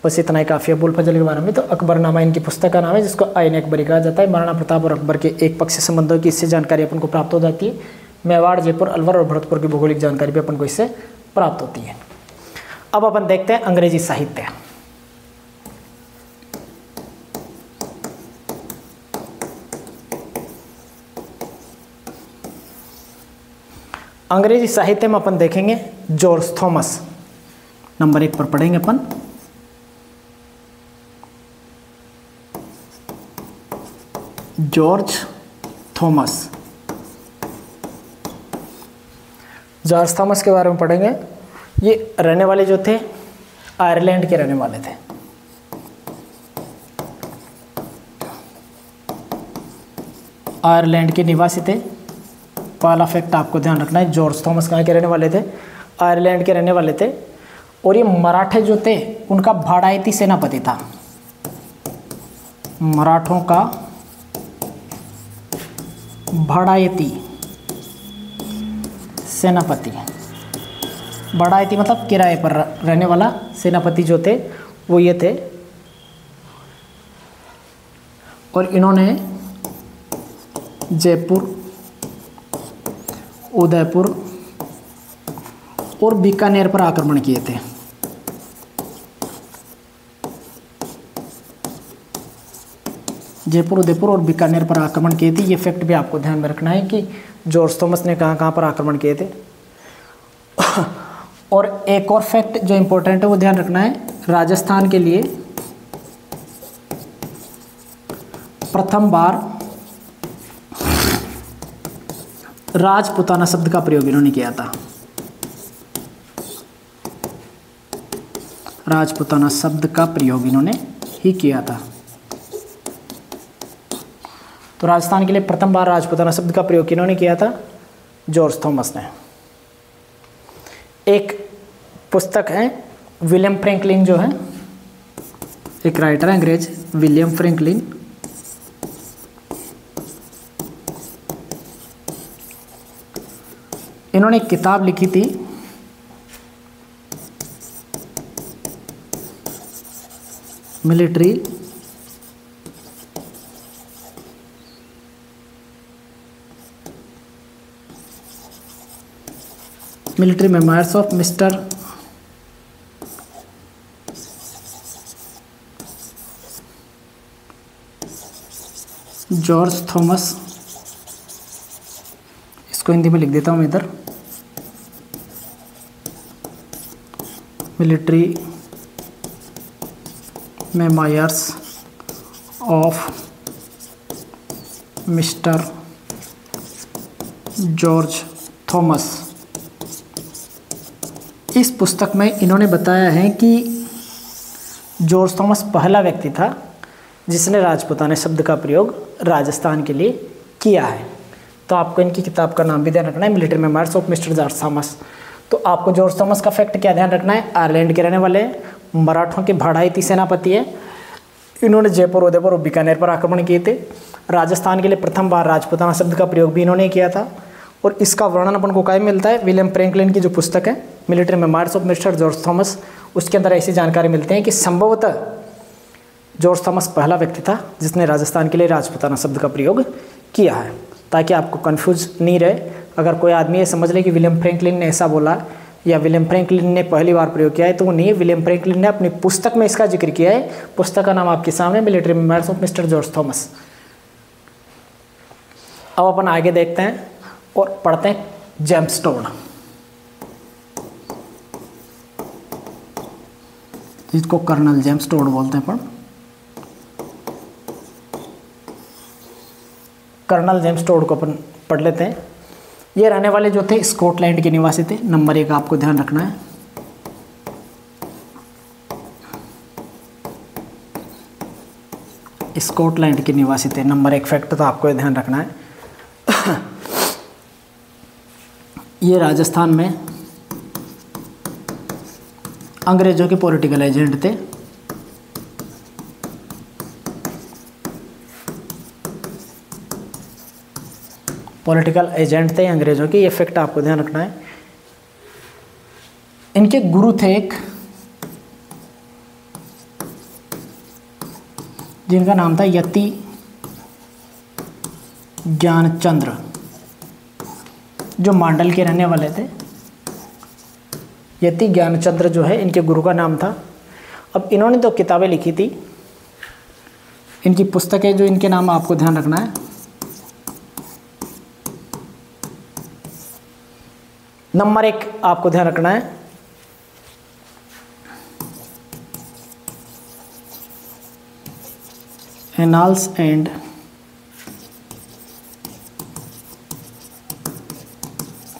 बस इतना ही काफ़ी है अबुल फजल के बारे में। तो अकबरनामा इनकी पुस्तक का नाम है, जिसको आइन अकबरी कहा जाता है। महाराणा प्रताप और अकबर के एक पक्षीय संबंधों की इससे जानकारी अपन को प्राप्त हो जाती है। मेवाड़, जयपुर, अलवर और भरतपुर की भौगोलिक जानकारी भी अपन को इससे प्राप्त होती है। अब अपन देखते हैं अंग्रेजी साहित्य। अंग्रेजी साहित्य में अपन देखेंगे जॉर्ज थॉमस, नंबर 1 पर पढ़ेंगे अपन। जॉर्ज थॉमस के बारे में पढ़ेंगे। ये रहने वाले जो थे आयरलैंड के रहने वाले थे। आयरलैंड के निवासी थे। पहला फैक्ट आपको ध्यान रखना है, जॉर्ज थॉमस कहाँ के रहने वाले थे? आयरलैंड के रहने वाले थे। और ये मराठे जो थे उनका भाड़ायती सेनापति था। मराठों का भाड़ायती सेनापति, भाड़ायती मतलब किराए पर रहने वाला सेनापति जो थे वो ये थे। और इन्होंने जयपुर, उदयपुर और बीकानेर पर आक्रमण किए थे। जयपुर, उदयपुर और बीकानेर पर आक्रमण किए थे। ये फैक्ट भी आपको ध्यान में रखना है कि जॉर्ज थॉमस ने कहाँ कहाँ पर आक्रमण किए थे। और एक और फैक्ट जो इम्पोर्टेंट है वो ध्यान रखना है, राजस्थान के लिए प्रथम बार राजपुताना शब्द का प्रयोग इन्होंने किया था। राजपुताना शब्द का प्रयोग इन्होंने ही किया था। तो राजस्थान के लिए प्रथम बार राजपूताना शब्द का प्रयोग किन्होंने किया था? जॉर्ज थॉमस ने। एक पुस्तक है विलियम फ्रैंकलिन, जो है एक राइटर है अंग्रेज, विलियम फ्रैंकलिन। इन्होंने एक किताब लिखी थी military memoirs of mister George Thomas. इसको हिंदी में लिख देता हूँ मैं इधर, military memoirs of mister George Thomas. इस पुस्तक में इन्होंने बताया है कि जॉर्ज थॉमस पहला व्यक्ति था जिसने राजपूताना शब्द का प्रयोग राजस्थान के लिए किया है। तो आपको इनकी किताब का नाम भी ध्यान रखना है, military memoirs of mister George Thomas. तो आपको जॉर्ज थॉमस का फैक्ट क्या ध्यान रखना है? आयरलैंड के रहने वाले, मराठों के भाड़ाइती सेनापति है। इन्होंने जयपुर, उदयपुर और बीकानेर पर आक्रमण किए थे। राजस्थान के लिए प्रथम बार राजपूताना शब्द का प्रयोग भी इन्होंने किया था। और इसका वर्णन अपन को क्या मिलता है? विलियम फ्रैंकलिन की जो पुस्तक है military memoirs of mister George Thomas, उसके अंदर ऐसी जानकारी मिलती है कि संभवतः जॉर्ज थॉमस पहला व्यक्ति था जिसने राजस्थान के लिए राजपूताना शब्द का प्रयोग किया है। ताकि आपको कंफ्यूज नहीं रहे, अगर कोई आदमी ये समझ ले कि विलियम फ्रैंकलिन ने ऐसा बोला या विलियम फ्रैंकलिन ने पहली बार प्रयोग किया है, तो वो नहीं है। विलियम फ्रैंकलिन ने अपनी पुस्तक में इसका जिक्र किया है। पुस्तक का नाम आपके सामने, military memoirs of mister George Thomas. अब अपन आगे देखते हैं और पढ़ते हैं जेम्स टोड, जिसको कर्नल जेम्स टोड बोलते हैं। कर्नल जेम्स टोड को अपन पढ़ लेते हैं। ये रहने वाले जो थे स्कॉटलैंड के निवासी थे। नंबर 1 आपको ध्यान रखना है। स्कॉटलैंड के निवासी थे। नंबर 1 फैक्ट तो आपको ध्यान रखना है। ये राजस्थान में अंग्रेजों के पॉलिटिकल एजेंट थे। पॉलिटिकल एजेंट थे अंग्रेजों के, ये फैक्ट आपको ध्यान रखना है। इनके गुरु थे एक, जिनका नाम था यति ज्ञानचंद्र, जो मांडल के रहने वाले थे। यति ज्ञानचंद्र जो है इनके गुरु का नाम था। अब इन्होंने 2 किताबें लिखी थी। इनकी पुस्तकें जो इनके नाम आपको ध्यान रखना है। नंबर 1 आपको ध्यान रखना है, annals and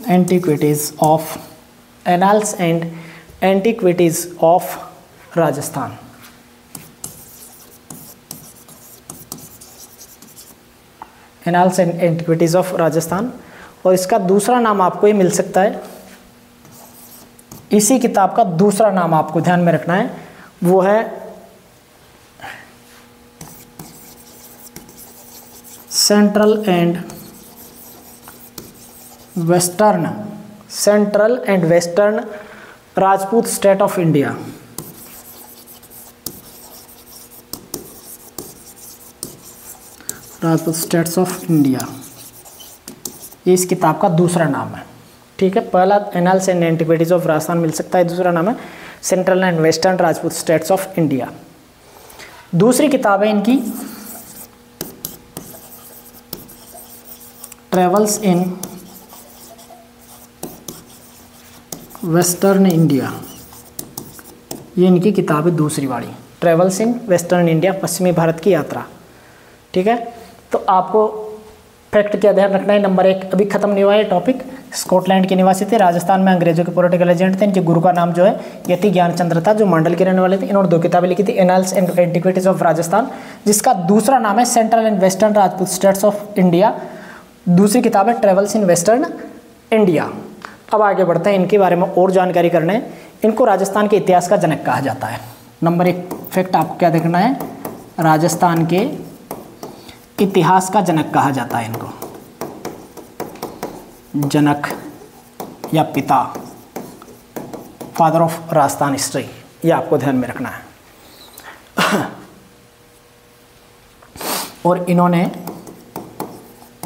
antiquities of Rajasthan. Annals and antiquities of Rajasthan. और इसका दूसरा नाम आपको ये मिल सकता है, इसी किताब का दूसरा नाम आपको ध्यान में रखना है, वो है central and western Rajput state of India. Rajput states of India, ये इस किताब का दूसरा नाम है। ठीक है, पहला annals and antiquities of Rajasthan मिल सकता है, दूसरा नाम है central and western Rajput states of India. दूसरी किताब है इनकी ट्रेवल्स इन वेस्टर्न इंडिया। ये इनकी किताब है दूसरी वाली, ट्रेवल्स इन वेस्टर्न इंडिया, पश्चिमी भारत की यात्रा। ठीक है, तो आपको फैक्ट क्या ध्यान रखना है? नंबर 1 अभी खत्म नहीं हुआ है टॉपिक, स्कॉटलैंड के निवासी थे, राजस्थान में अंग्रेजों के पॉलिटिकल एजेंट थे। इनके गुरु का नाम जो है यति ज्ञानचंद्र था, जो मंडल के रहने वाले थे। इन्होंने 2 किताबें लिखी थी, annals and antiquities of Rajasthan, जिसका दूसरा नाम है central and western Rajput states of India. दूसरी किताब है ट्रेवल्स इन वेस्टर्न इंडिया। अब आगे बढ़ते हैं, इनके बारे में और जानकारी करने। इनको राजस्थान के इतिहास का जनक कहा जाता है। नंबर 1 फैक्ट आपको क्या देखना है, राजस्थान के इतिहास का जनक कहा जाता है इनको, जनक या पिता, फादर ऑफ राजस्थान हिस्ट्री, ये आपको ध्यान में रखना है। और इन्होंने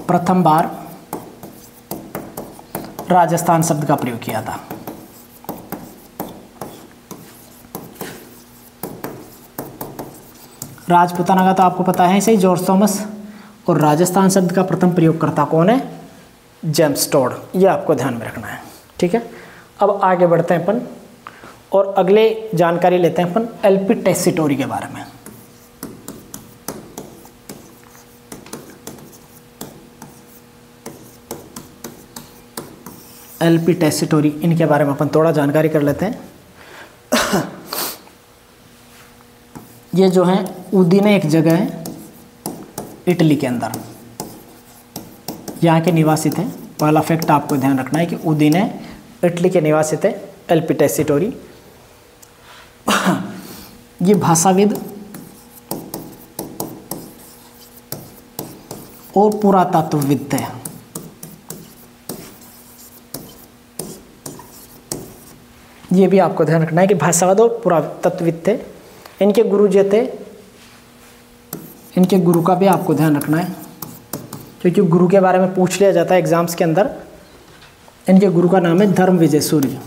प्रथम बार राजस्थान शब्द का प्रयोग किया था। राजपूताना का तो आपको पता है सही, जॉर्ज थॉमस। और राजस्थान शब्द का प्रथम प्रयोगकर्ता कौन है, जेम्स टोड, ये आपको ध्यान में रखना है। ठीक है, अब आगे बढ़ते हैं अपन और अगले जानकारी लेते हैं अपन एलपी टेसीटोरी के बारे में। एलपी टेसीटोरी, इनके बारे में अपन थोड़ा जानकारी कर लेते हैं। ये जो है उदीने एक जगह है इटली के अंदर, यहाँ के निवासी थे। पहला फैक्ट आपको ध्यान रखना है कि उदीने इटली के निवासी थे, एलपी टेसीटोरी। ये भाषाविद और पुरातत्वविद थे। ये भी आपको ध्यान रखना है कि भाषाविद और पुरातत्वविद थे। इनके गुरु जो थे, इनके गुरु का भी आपको ध्यान रखना है, क्योंकि गुरु के बारे में पूछ लिया जाता है एग्जाम्स के अंदर। इनके गुरु का नाम है धर्म विजय सूरी,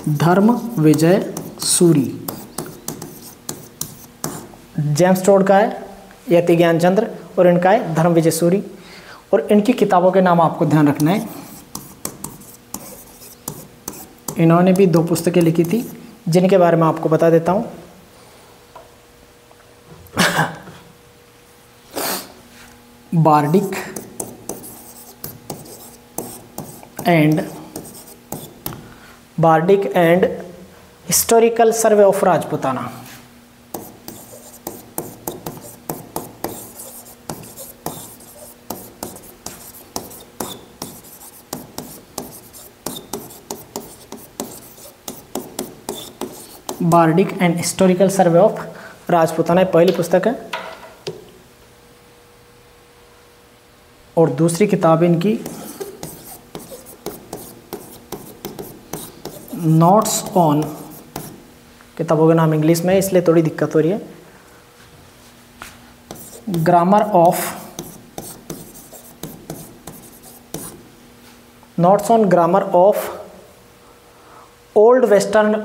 धर्म विजय सूरी। जेम्स टोड का है यति ज्ञानचंद्र और इनका है धर्म विजय सूरी। और इनकी किताबों के नाम आपको ध्यान रखना है। इन्होंने भी 2 पुस्तकें लिखी थी, जिनके बारे में आपको बता देता हूँ। Bardic and historical survey of Rajputana. Bardic and historical survey of Rajputana पहली पुस्तक है। और दूसरी किताब इनकी नोट्स ऑन, किताबों के नाम इंग्लिश में इसलिए थोड़ी दिक्कत हो रही है, grammar of, notes on grammar of old western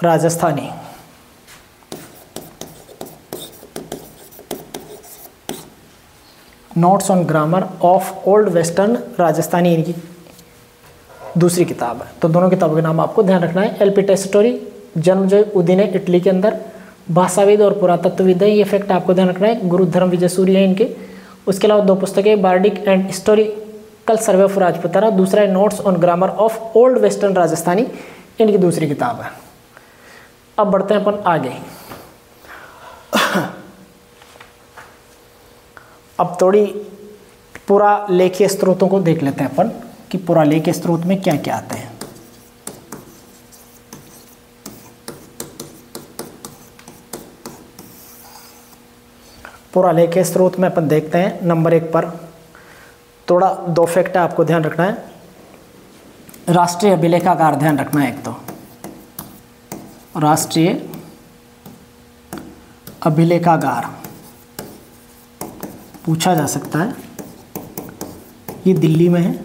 Rajasthani. Notes on grammar of old western Rajasthani इनकी दूसरी किताब है। तो दोनों किताबों के नाम आपको ध्यान रखना है। एलपी टेसीटोरी जन्म जो उदीने इटली के अंदर, भाषाविद और पुरातत्वविद है, ये फैक्ट आपको ध्यान रखना है। गुरु धर्म विजय सूरी है इनके। उसके अलावा 2 पुस्तकें, bardic and historical survey of Rajputana, दूसरा है notes on grammar of old western Rajasthani, इनकी दूसरी किताब है। अब बढ़ते हैं अपन आगे। अब थोड़ी पूरा लेखीय स्रोतों को देख लेते हैं अपन कि पूरा लेखीय स्रोत में क्या क्या आते हैं। पूरा लेखीय स्रोत में अपन देखते हैं। नंबर 1 पर थोड़ा 2 फैक्ट आपको ध्यान रखना है। राष्ट्रीय अभिलेखागार ध्यान रखना है एक तो, राष्ट्रीय अभिलेखागार पूछा जा सकता है, ये दिल्ली में है।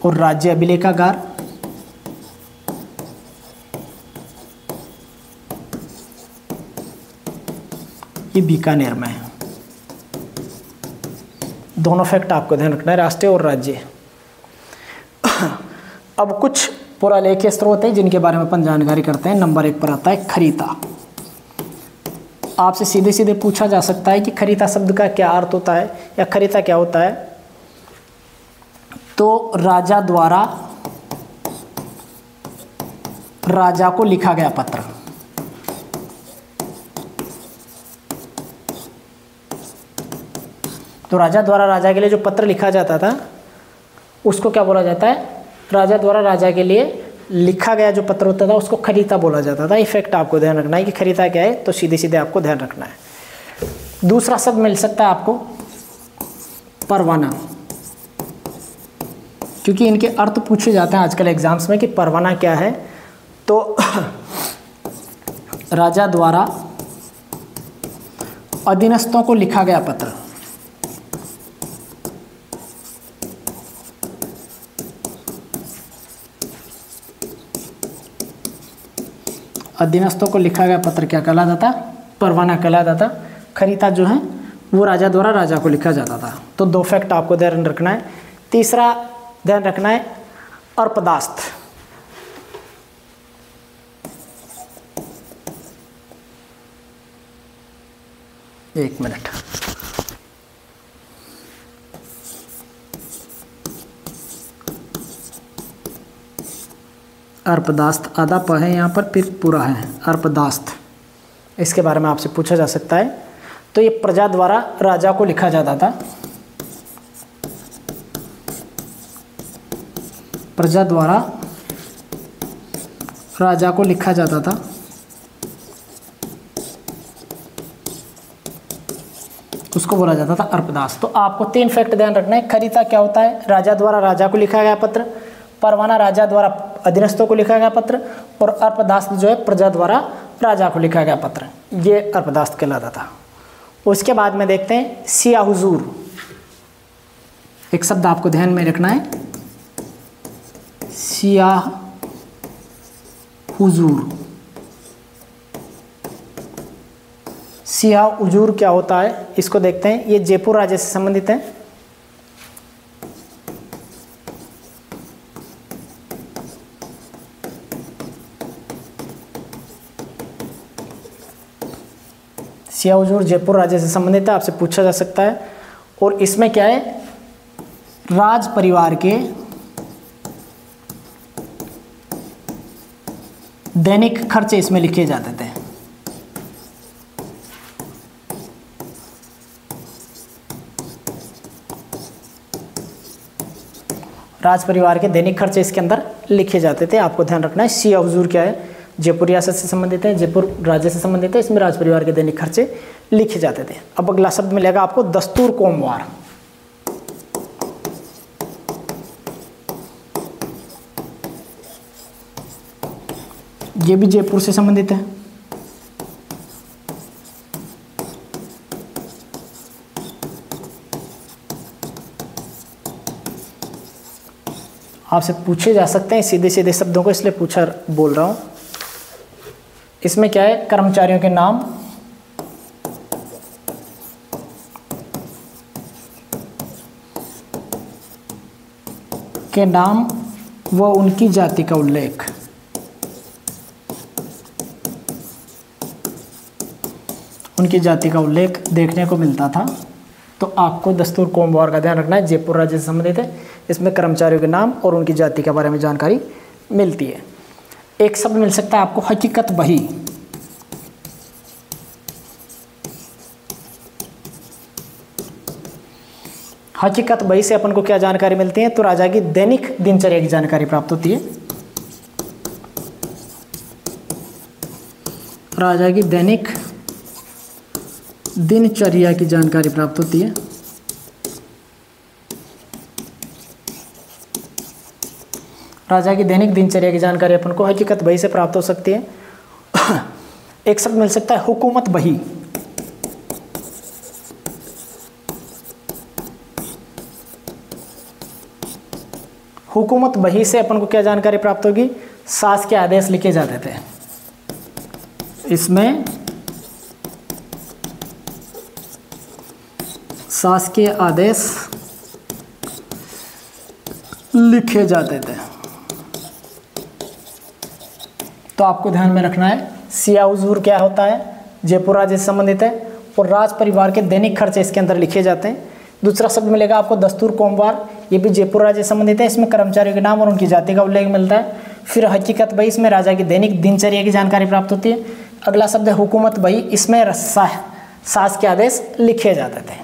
और राज्य अभिलेखागार ये बीकानेर में है। दोनों फैक्ट आपको ध्यान रखना है, राष्ट्रीय और राज्य। अब कुछ पुरालेखीय स्रोत है जिनके बारे में अपन जानकारी करते हैं। नंबर 1 पर आता है खरीता। आपसे सीधे सीधे पूछा जा सकता है कि खरीता शब्द का क्या अर्थ होता है या खरीता क्या होता है। तो राजा द्वारा राजा को लिखा गया पत्र। तो राजा द्वारा राजा के लिए जो पत्र लिखा जाता था उसको क्या बोला जाता है? राजा द्वारा राजा के लिए लिखा गया जो पत्र होता था उसको खरीता बोला जाता था। इफेक्ट आपको ध्यान रखना है कि खरीता क्या है, तो सीधे सीधे आपको ध्यान रखना है। दूसरा शब्द मिल सकता है आपको परवाना, क्योंकि इनके अर्थ पूछे जाते हैं आजकल एग्जाम्स में कि परवाना क्या है। तो राजा द्वारा अधीनस्थों को लिखा गया पत्र। अधीनस्थों को लिखा गया पत्र क्या कहलाता था? परवाना कहलाता था। खरीता जो है वो राजा द्वारा राजा को लिखा जाता था। तो 2 फैक्ट आपको ध्यान रखना है। तीसरा ध्यान रखना है अर्पदास्त। एक मिनट। अर्पदास्त आधा प है यहाँ पर, फिर पूरा है अर्पदास्त। इसके बारे में आपसे पूछा जा सकता है। तो ये प्रजा द्वारा राजा को लिखा जाता था। प्रजा द्वारा राजा को लिखा जाता था। उसको बोला जाता था अर्पदास्त। तो आपको 3 फैक्ट ध्यान रखना है। खरीता क्या होता है? राजा द्वारा राजा को लिखा गया पत्र। परवाना राजा द्वारा अधीनस्थों को लिखा गया पत्र। और अर्पदास्त जो है प्रजा द्वारा राजा को लिखा गया पत्र। ये अर्पदास्त कहलाता था। उसके बाद में देखते हैं सिया हुजूर। एक शब्द आपको ध्यान में रखना है, सिया हुजूर। सिया हुजूर क्या होता है इसको देखते हैं। ये जयपुर राज्य से संबंधित है। सिया हुजूर जयपुर राज्य से संबंधित है, आपसे पूछा जा सकता है। और इसमें क्या है? राज परिवार के दैनिक खर्चे इसमें लिखे जाते थे। राज परिवार के दैनिक खर्चे इसके अंदर लिखे जाते थे। आपको ध्यान रखना है। सिया हुजूर क्या है? जयपुर रियासत से संबंधित है, जयपुर राज्य से संबंधित है। इसमें राज परिवार के दैनिक खर्चे लिखे जाते थे। अब अगला शब्द मिलेगा आपको दस्तूर कोमवार। ये भी जयपुर से संबंधित है। आपसे पूछे जा सकते हैं सीधे सीधे शब्दों को, इसलिए पूछा बोल रहा हूं। इसमें क्या है? कर्मचारियों के नाम, व उनकी जाति का उल्लेख। उनकी जाति का उल्लेख देखने को मिलता था। तो आपको दस्तूर कोमवार का ध्यान रखना है। जयपुर राज्य से संबंधित है। इसमें कर्मचारियों के नाम और उनकी जाति के बारे में जानकारी मिलती है। एक शब्द मिल सकता है आपको हकीकत बही। हकीकत बही से अपन को क्या जानकारी मिलती है? तो राजा की दैनिक दिनचर्या की जानकारी प्राप्त होती है। राजा की दैनिक दिनचर्या की जानकारी प्राप्त होती है। राजा की दैनिक दिनचर्या की जानकारी अपन को हकीकत बही से प्राप्त हो सकती है। एक शब्द मिल सकता है हुकूमत बही। हुकूमत बही से अपन को क्या जानकारी प्राप्त होगी? शासकीय आदेश लिखे जाते थे। इसमें शासकीय आदेश लिखे जाते थे। तो आपको ध्यान में रखना है सिया हुजूर क्या होता है, जयपुर राज्य से संबंधित है, और राज परिवार के दैनिक खर्चे इसके अंदर लिखे जाते हैं। दूसरा शब्द मिलेगा आपको दस्तूर कोमवार, ये भी जयपुर राज्य से संबंधित है, इसमें कर्मचारियों के नाम और उनकी जाति का उल्लेख मिलता है। फिर हकीकत बही, इसमें राजा की दैनिक दिनचर्या की जानकारी प्राप्त होती है। अगला शब्द है हुकूमत बही, इसमें शास के आदेश लिखे जाते थे।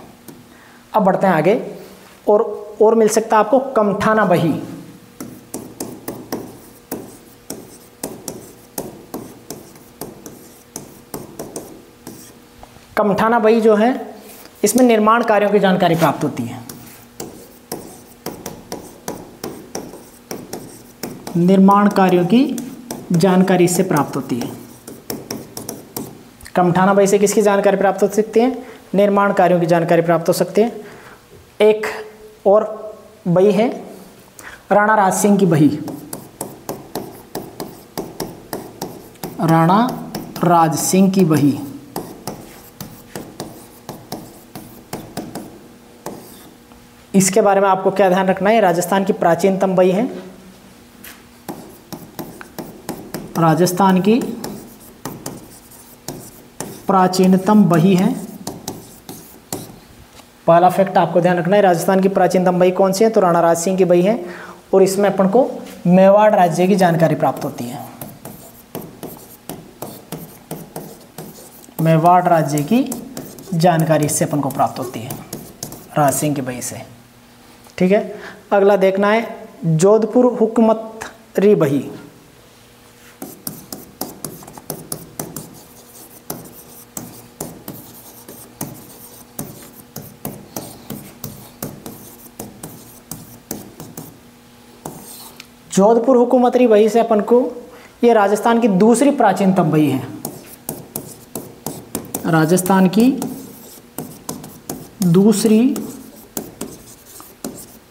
अब बढ़ते हैं आगे, और मिल सकता है आपको कमठाना बही। कमठाना बही जो है इसमें निर्माण कार्यों की जानकारी प्राप्त होती है। निर्माण कार्यों की जानकारी इससे प्राप्त होती है। कमठाना बही से किसकी जानकारी प्राप्त हो सकती है? निर्माण कार्यों की जानकारी प्राप्त हो सकती है। एक और बही है राणा राज सिंह की बही। राणा राज सिंह की बही, इसके बारे में आपको क्या ध्यान रखना है? राजस्थान की प्राचीनतम बही है। राजस्थान की प्राचीनतम बही है। पहला फैक्ट आपको ध्यान रखना है, राजस्थान की प्राचीनतम बही कौन सी है? तो राणा राज सिंह की बही है, और इसमें अपन को मेवाड़ राज्य की जानकारी प्राप्त होती है। मेवाड़ राज्य की जानकारी इससे अपन को प्राप्त होती है राज सिंह की बही से। ठीक है, अगला देखना है जोधपुर हुकूमतरी बही। जोधपुर हुकूमतरी बही से अपन को, ये राजस्थान की दूसरी प्राचीनतम बही है। राजस्थान की दूसरी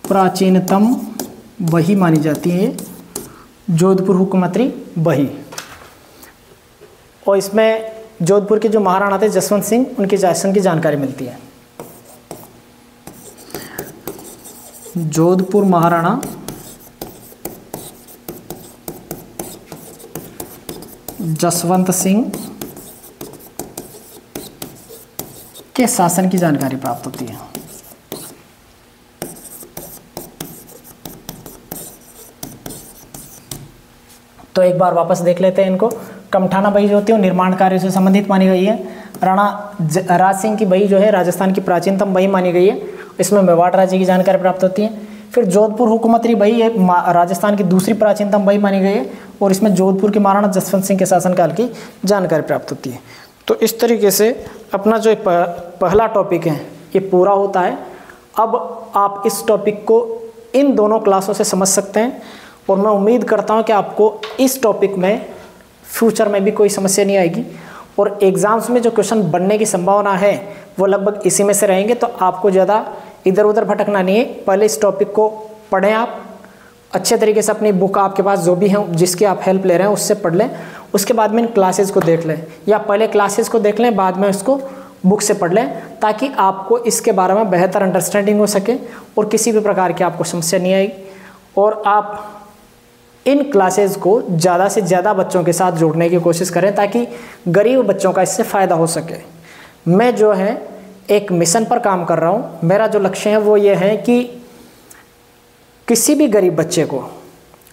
प्राचीनतम बही मानी जाती है जोधपुर हुकूमतरी बही, और इसमें जोधपुर के जो महाराणा थे जसवंत सिंह, उनके शासन की जानकारी मिलती है। जोधपुर महाराणा जसवंत सिंह के शासन की जानकारी प्राप्त होती है। तो एक बार वापस देख लेते हैं इनको। कमठाना बही जो होती है वो निर्माण कार्य से संबंधित मानी गई है। राणा राज सिंह की बही जो है राजस्थान की प्राचीनतम बही मानी गई है, इसमें मेवाड़ राज्य की जानकारी प्राप्त होती है। फिर जोधपुर हुकूमतरी बही है राजस्थान की दूसरी प्राचीनतम बही मानी गई है, और इसमें जोधपुर के महाराणा जसवंत सिंह के शासनकाल की जानकारी प्राप्त होती है। तो इस तरीके से अपना जो पहला टॉपिक है ये पूरा होता है। अब आप इस टॉपिक को इन दोनों क्लासों से समझ सकते हैं, और मैं उम्मीद करता हूँ कि आपको इस टॉपिक में फ्यूचर में भी कोई समस्या नहीं आएगी, और एग्ज़ाम्स में जो क्वेश्चन बनने की संभावना है वो लगभग इसी में से रहेंगे। तो आपको ज़्यादा इधर उधर भटकना नहीं है। पहले इस टॉपिक को पढ़ें, आप अच्छे तरीके से अपनी बुक आपके पास जो भी है जिसकी आप हेल्प ले रहे हैं उससे पढ़ लें। उसके बाद में इन क्लासेस को देख लें, या पहले क्लासेस को देख लें बाद में उसको बुक से पढ़ लें, ताकि आपको इसके बारे में बेहतर अंडरस्टैंडिंग हो सके और किसी भी प्रकार की आपको समस्या नहीं आएगी। और आप इन क्लासेस को ज़्यादा से ज़्यादा बच्चों के साथ जोड़ने की कोशिश करें, ताकि गरीब बच्चों का इससे फ़ायदा हो सके। मैं जो है एक मिशन पर काम कर रहा हूँ। मेरा जो लक्ष्य है वो ये है कि किसी भी गरीब बच्चे को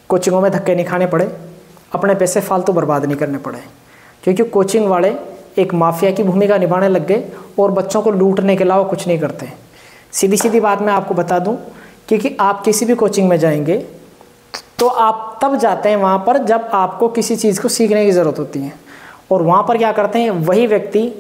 कोचिंगों में धक्के नहीं खाने पड़े, अपने पैसे फालतू बर्बाद नहीं करने पड़े, क्योंकि कोचिंग वाले एक माफिया की भूमिका निभाने लग गए और बच्चों को लूटने के अलावा कुछ नहीं करते। सीधी सीधी बात मैं आपको बता दूं, क्योंकि आप किसी भी कोचिंग में जाएंगे तो आप तब जाते हैं वहाँ पर जब आपको किसी चीज़ को सीखने की ज़रूरत होती है, और वहाँ पर क्या करते हैं, वही व्यक्ति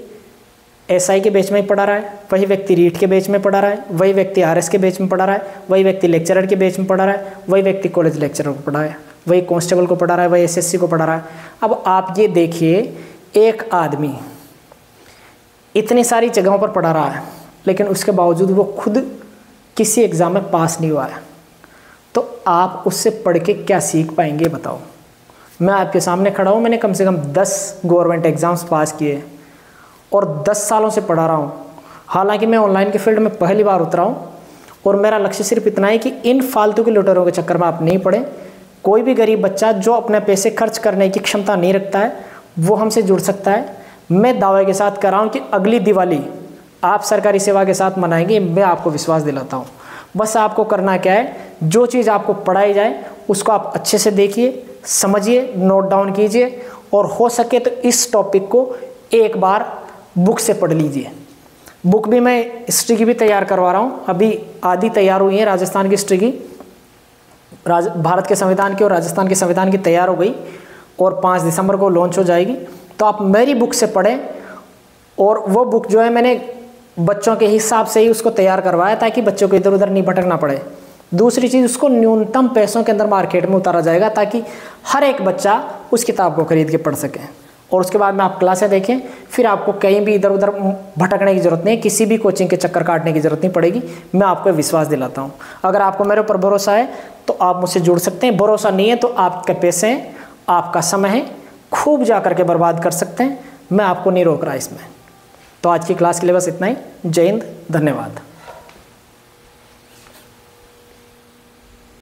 एसआई के बैच में पढ़ा रहा है, वही व्यक्ति रीट के बैच में पढ़ा रहा है, वही व्यक्ति आरएस के बैच में पढ़ा रहा है, वही व्यक्ति लेक्चरर के बैच में पढ़ा रहा है, वही व्यक्ति कॉलेज लेक्चरर को पढ़ा है, वही कांस्टेबल को पढ़ा रहा है, वही एसएससी को पढ़ा रहा है। अब आप ये देखिए, एक आदमी इतनी सारी जगहों पर पढ़ा रहा है, लेकिन उसके बावजूद वो खुद किसी एग्ज़ाम में पास नहीं हुआ है, तो आप उससे पढ़ के क्या सीख पाएंगे बताओ। मैं आपके सामने खड़ा हूँ, मैंने कम से कम 10 गवर्नमेंट एग्ज़ाम्स पास किए और 10 सालों से पढ़ा रहा हूँ। हालांकि मैं ऑनलाइन के फील्ड में पहली बार उतरा हूँ, और मेरा लक्ष्य सिर्फ इतना है कि इन फालतू के लुटेरों के चक्कर में आप नहीं पड़े। कोई भी गरीब बच्चा जो अपने पैसे खर्च करने की क्षमता नहीं रखता है वो हमसे जुड़ सकता है। मैं दावे के साथ कर रहा हूँ कि अगली दिवाली आप सरकारी सेवा के साथ मनाएंगे, मैं आपको विश्वास दिलाता हूँ। बस आपको करना क्या है, जो चीज़ आपको पढ़ाई जाए उसको आप अच्छे से देखिए, समझिए, नोट डाउन कीजिए और हो सके तो इस टॉपिक को एक बार बुक से पढ़ लीजिए। बुक भी मैं हिस्ट्री की भी तैयार करवा रहा हूँ, अभी आधी तैयार हुई है राजस्थान की हिस्ट्री की, भारत के संविधान की और राजस्थान के संविधान की तैयार हो गई और 5 दिसंबर को लॉन्च हो जाएगी। तो आप मेरी बुक से पढ़ें और वो बुक जो है मैंने बच्चों के हिसाब से ही उसको तैयार करवाया ताकि बच्चों को इधर उधर नहीं भटकना पड़े। दूसरी चीज़, उसको न्यूनतम पैसों के अंदर मार्केट में उतारा जाएगा ताकि हर एक बच्चा उस किताब को खरीद के पढ़ सके। और उसके बाद में आप क्लासें देखें, फिर आपको कहीं भी इधर उधर भटकने की ज़रूरत नहीं है, किसी भी कोचिंग के चक्कर काटने की ज़रूरत नहीं पड़ेगी। मैं आपको विश्वास दिलाता हूँ। अगर आपको मेरे ऊपर भरोसा है तो आप मुझसे जुड़ सकते हैं, भरोसा नहीं है तो आपके पैसे हैं, आपका समय है, खूब जा करके बर्बाद कर सकते हैं। मैं आपको नहीं रोक रहा इसमें। तो आज की क्लास के लिए बस इतना ही। जय हिंद, धन्यवाद।